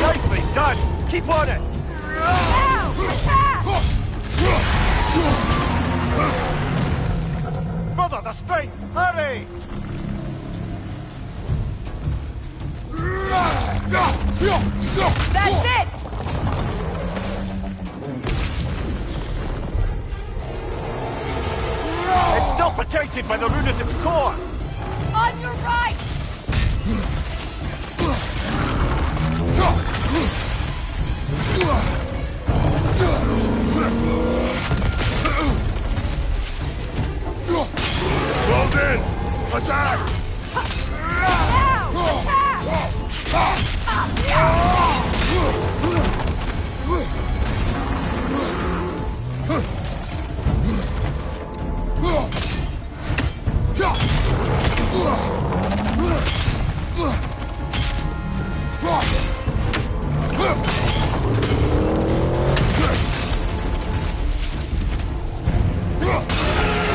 Nicely done! Keep on it! Now! Attack! Brother, the strings! Hurry! That's it! It's still protected by the rune at its core! On your right! Close in! Attack! Now! Attack!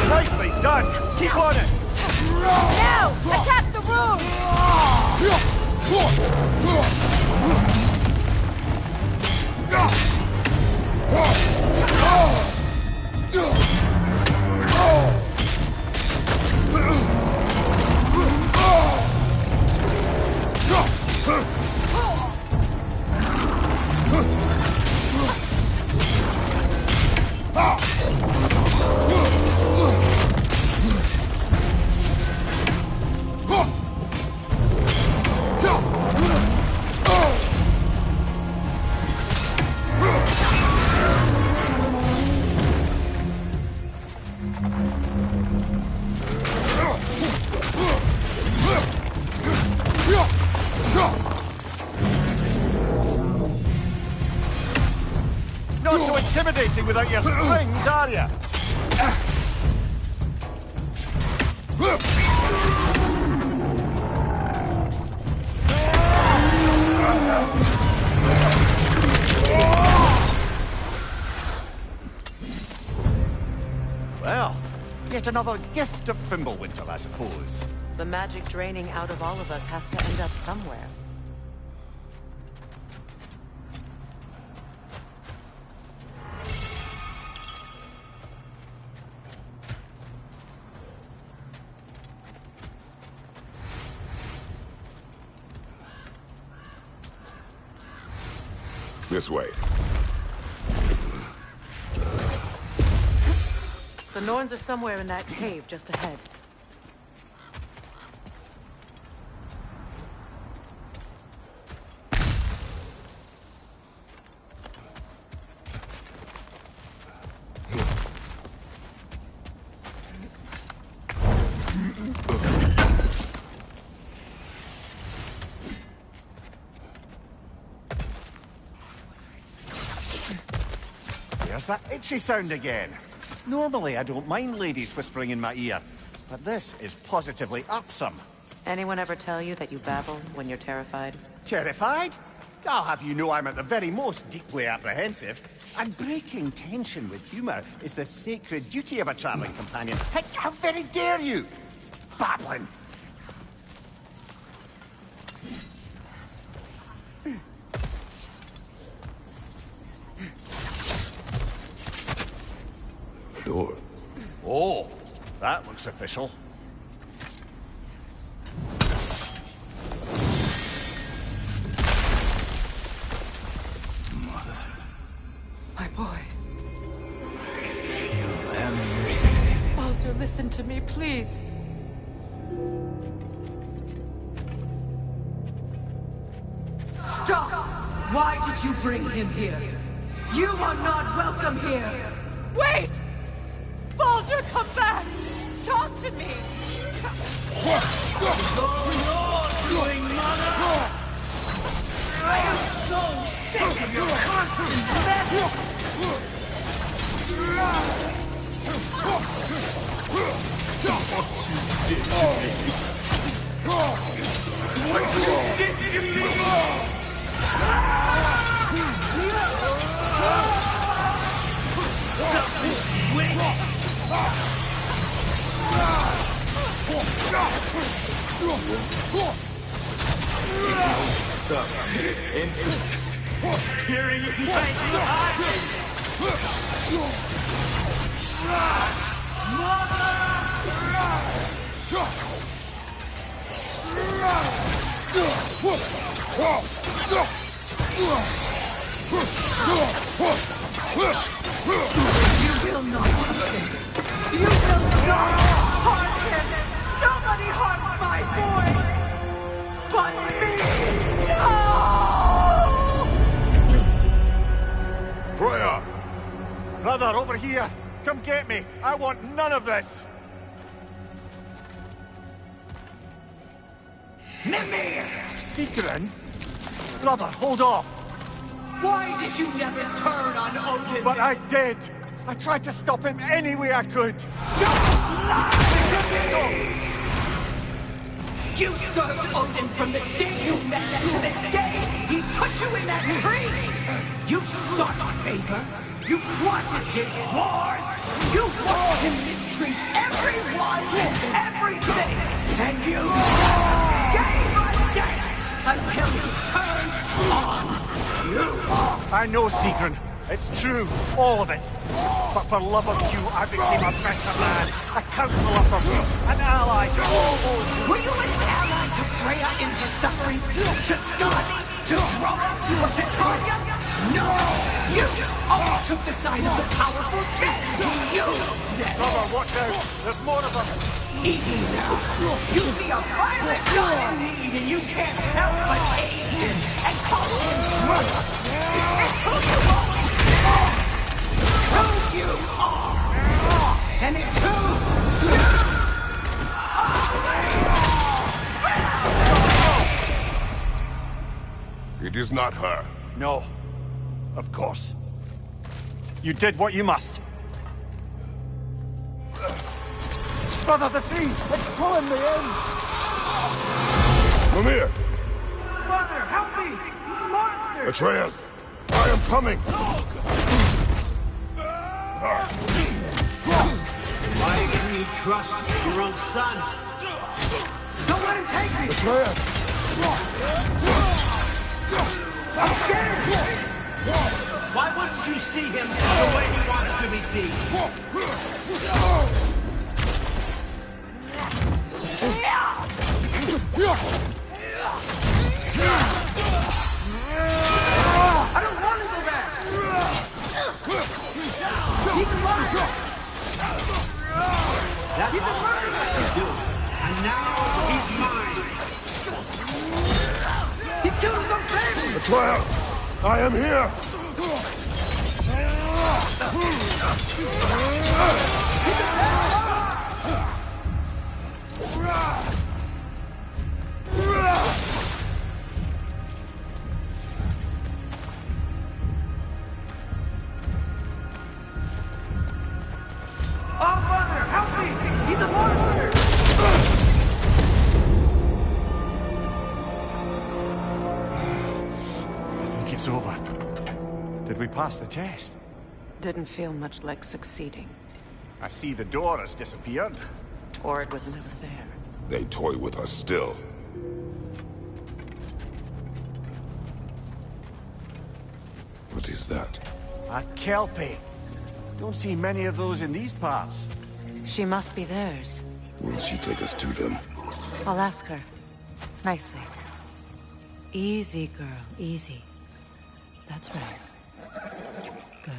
Nicely done! Keep on it! Now! Attack the room! Not so intimidating without your strings, are you? Well, yet another gift of Fimbulwinter, I suppose. The magic draining out of all of us has to end up somewhere. This way. The Norns are somewhere in that cave just ahead. There's that itchy sound again. Normally I don't mind ladies whispering in my ear, but this is positively irksome. Anyone ever tell you that you babble when you're terrified? Terrified? I'll have you know I'm at the very most deeply apprehensive. And breaking tension with humour is the sacred duty of a travelling companion. How very dare you! Babbling! Door. Oh, that looks official. My boy. Feel everything. Baldur, listen to me, please. Stop! Why did you bring him here? You are not welcome here! Wait! Baldur, come back! Talk to me! I am so sick of your constant mess! You will not touch him! You will not harm him! Nobody harms my boy! But me! No! Freya! Brother, over here! Come get me! I want none of this! Mimir! Sigrun? Brother, hold off! Why did you never turn on Odin? But I did! I tried to stop him any way I could! You served Odin from the day you met him to the day he put you in that tree! You sought favor! You wanted his wars! You watched him mistreat everyone and everything! And you gave a death until he turned on you! I know, Sigrun. It's true, all of it. But for love of you, I became a better man, a counselor for peace, an ally to all those who... Were you an ally to Freya in her suffering? To Skadi? To Roma? Or to Troya? No! You always took the side of the powerful, then you used them! Brother, watch out! There's more of them! Easy now! You see a violent guy in need and you can't help but aid him and call him brother! It's who you are! Who you are! And it's who you are! It is not her. No. Of course. You did what you must. Brother, the tree! It's pulling me in! Mimir! Brother, help me! Monster! Atreus! I am coming! Why didn't you trust your own son? Don't let him take me! Atreus! I'm scared! Why wouldn't you see him the way he wants to be seen? I don't want to go back! He's alive! That's all I can do. And now he's mine. He killed some family! Atreus! I am here! He's a monster! I think it's over. Did we pass the test? Didn't feel much like succeeding. I see the door has disappeared. Or it was never there. They toy with us still. What is that? A Kelpie. Don't see many of those in these parts. She must be theirs. Will she take us to them? I'll ask her. Nicely. Easy, girl. Easy. That's right. Good.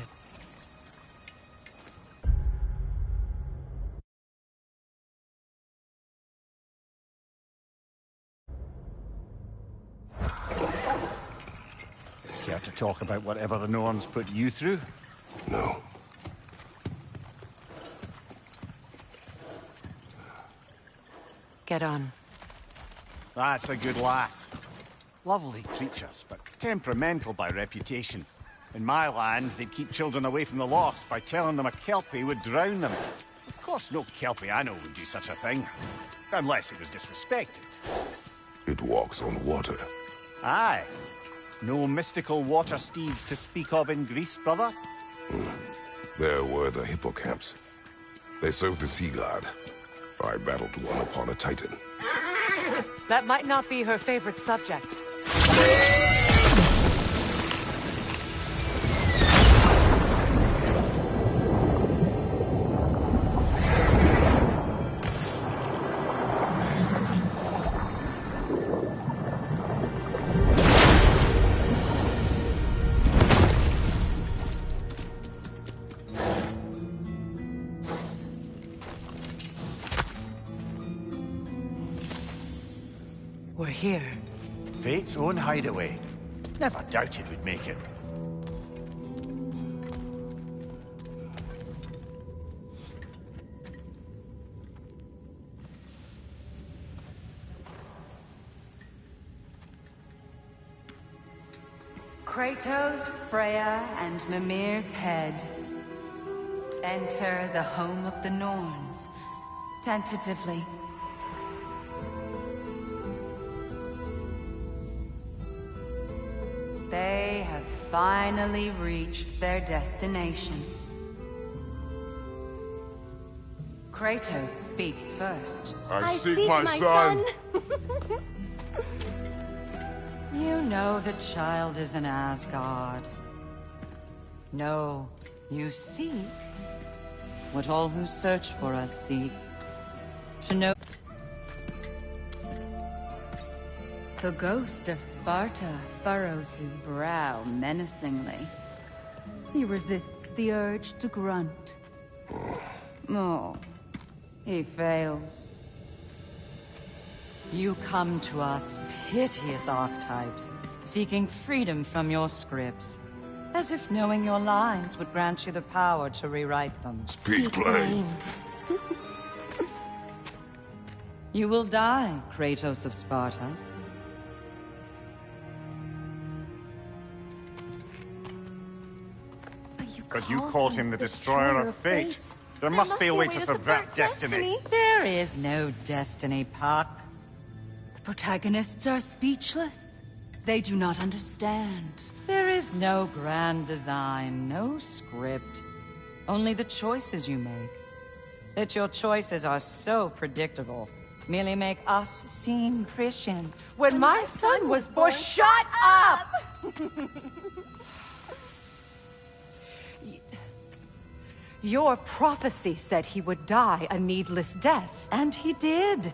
Care to talk about whatever the Norns put you through? No. Get on. That's a good lass. Lovely creatures, but temperamental by reputation. In my land, they'd keep children away from the lost by telling them a Kelpie would drown them. Of course, no Kelpie I know would do such a thing. Unless it was disrespected. It walks on water. Aye. No mystical water steeds to speak of in Greece, brother? There were the hippocamps. They served the sea god. I battled one upon a titan. That might not be her favorite subject. We're here. Fate's own hideaway. Never doubted we'd make it. Kratos, Freya, and Mimir's head. Enter the home of the Norns. Tentatively. They have finally reached their destination. Kratos speaks first. I seek my son. You know the child is in Asgard. No, you seek what all who search for us seek. To know The ghost of Sparta furrows his brow menacingly. He resists the urge to grunt. Oh, he fails. you come to us, piteous archetypes, seeking freedom from your scripts, as if knowing your lines would grant you the power to rewrite them. Speak plain. You will die, Kratos of Sparta. But you called him the Destroyer of Fate. There must be a way to subvert destiny. There is no destiny, Puck. The protagonists are speechless. They do not understand. There is no grand design, no script. Only the choices you make. That your choices are so predictable merely make us seem prescient. When my son was born, shut up! Your prophecy said he would die a needless death. And he did.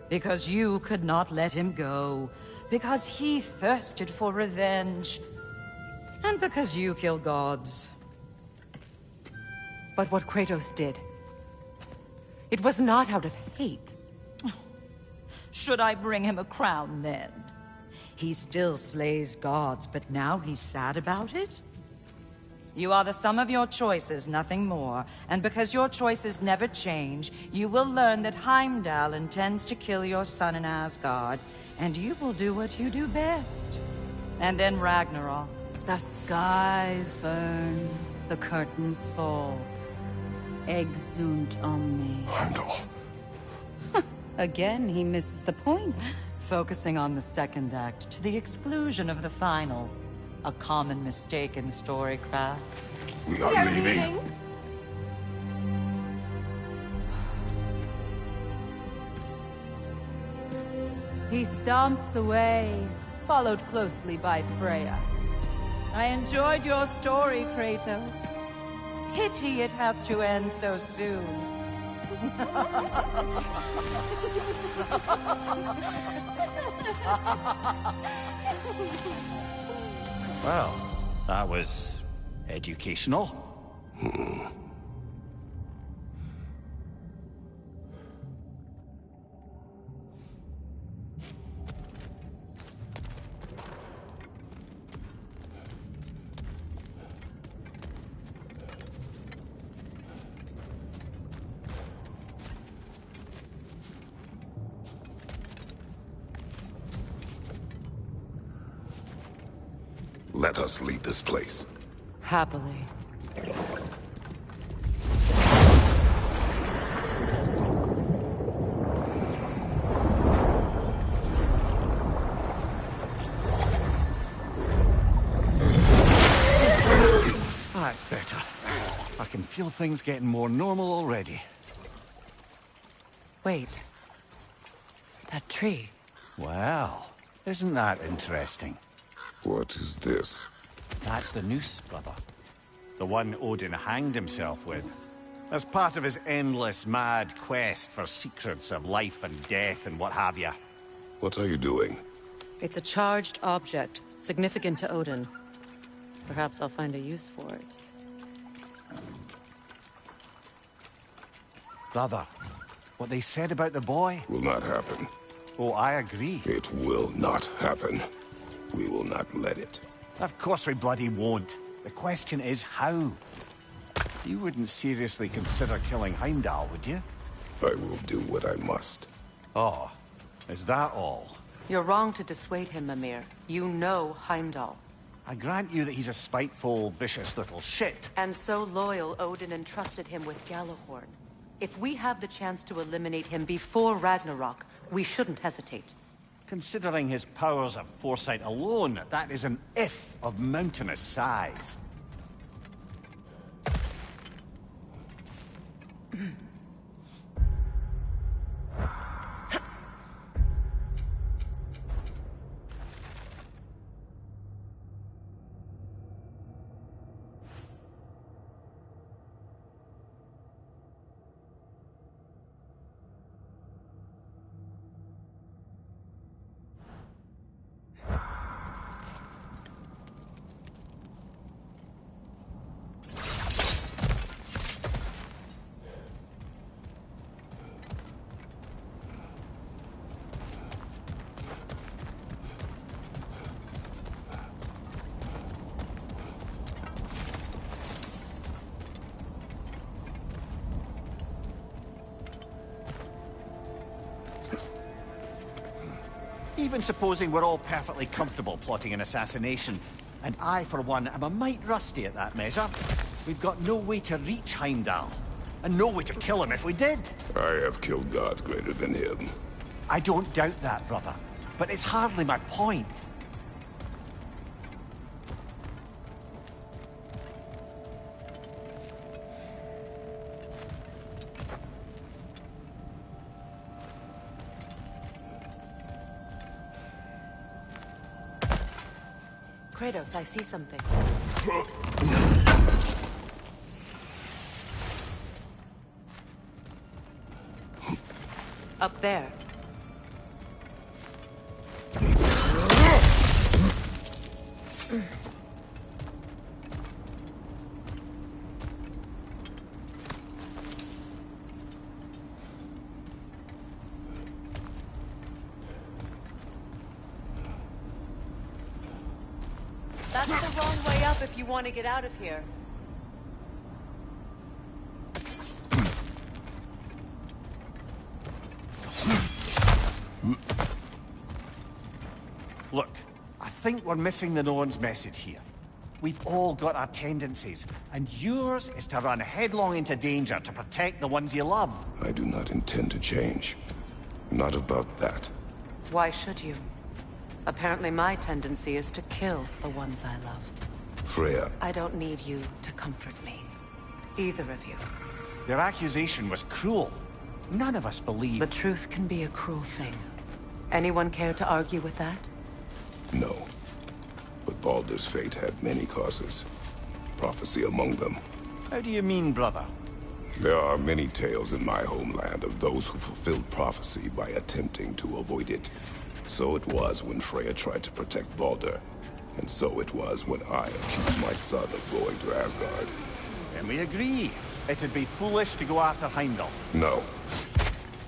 Because you could not let him go. Because he thirsted for revenge. And because you kill gods. But what Kratos did, it was not out of hate. Should I bring him a crown then? He still slays gods, but now he's sad about it? You are the sum of your choices, nothing more. And because your choices never change, you will learn that Heimdall intends to kill your son in Asgard, and you will do what you do best. And then Ragnarok. The skies burn, the curtains fall. Exunt omne. Heimdall. Again, he misses the point. Focusing on the second act to the exclusion of the final. A common mistake in storycraft. We are leaving. He stomps away, followed closely by Freya. I enjoyed your story, Kratos. Pity it has to end so soon. Well, that was educational. Let us leave this place. Happily. That's better. I can feel things getting more normal already. Wait. That tree. Well, isn't that interesting? What is this? That's the noose, brother. The one Odin hanged himself with. As part of his endless, mad quest for secrets of life and death and what have you. What are you doing? It's a charged object, significant to Odin. Perhaps I'll find a use for it. Brother, what they said about the boy? Will not happen. Oh, I agree. It will not happen. We will not let it. Of course we bloody won't. The question is how. You wouldn't seriously consider killing Heimdall, would you? I will do what I must. Oh, is that all? You're wrong to dissuade him, Mimir. You know Heimdall. I grant you that he's a spiteful, vicious little shit. And so loyal, Odin entrusted him with Gjallarhorn. If we have the chance to eliminate him before Ragnarok, we shouldn't hesitate. Considering his powers of foresight alone, that is an if of mountainous size. Even supposing we're all perfectly comfortable plotting an assassination, and I, for one, am a mite rusty at that measure, we've got no way to reach Heimdall, and no way to kill him if we did. I have killed gods greater than him. I don't doubt that, brother, but it's hardly my point. Kratos, I see something. Up there. That's the wrong way up if you want to get out of here. Look, I think we're missing the Norn's message here. We've all got our tendencies, and yours is to run headlong into danger to protect the ones you love. I do not intend to change. Not about that. Why should you? Apparently my tendency is to kill the ones I love. Freya, I don't need you to comfort me. Either of you. Their accusation was cruel. None of us believe. The truth can be a cruel thing. Anyone care to argue with that? no. But Baldur's fate had many causes. Prophecy among them. How do you mean, brother? There are many tales in my homeland of those who fulfilled prophecy by attempting to avoid it. So it was when Freya tried to protect Baldur. And so it was when I accused my son of going to Asgard. Then we agree. It'd be foolish to go after Heimdall. No.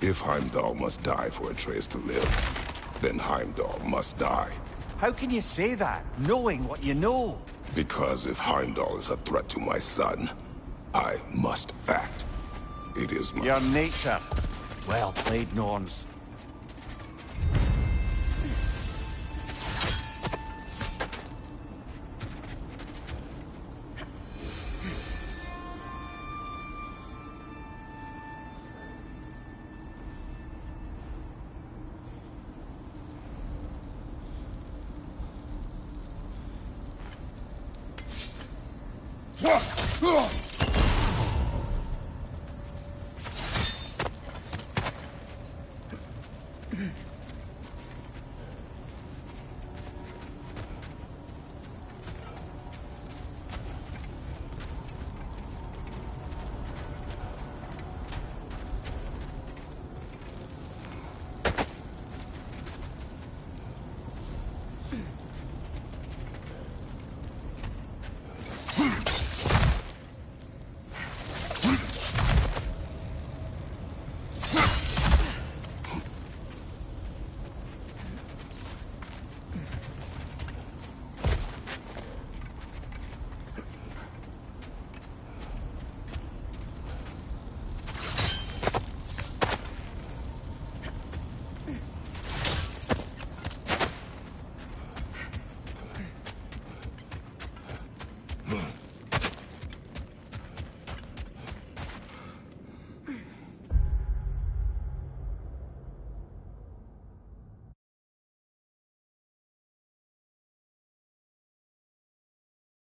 If Heimdall must die for Atreus to live, then Heimdall must die. How can you say that, knowing what you know? Because if Heimdall is a threat to my son, I must act. It is my... Your nature. Well played, Norns.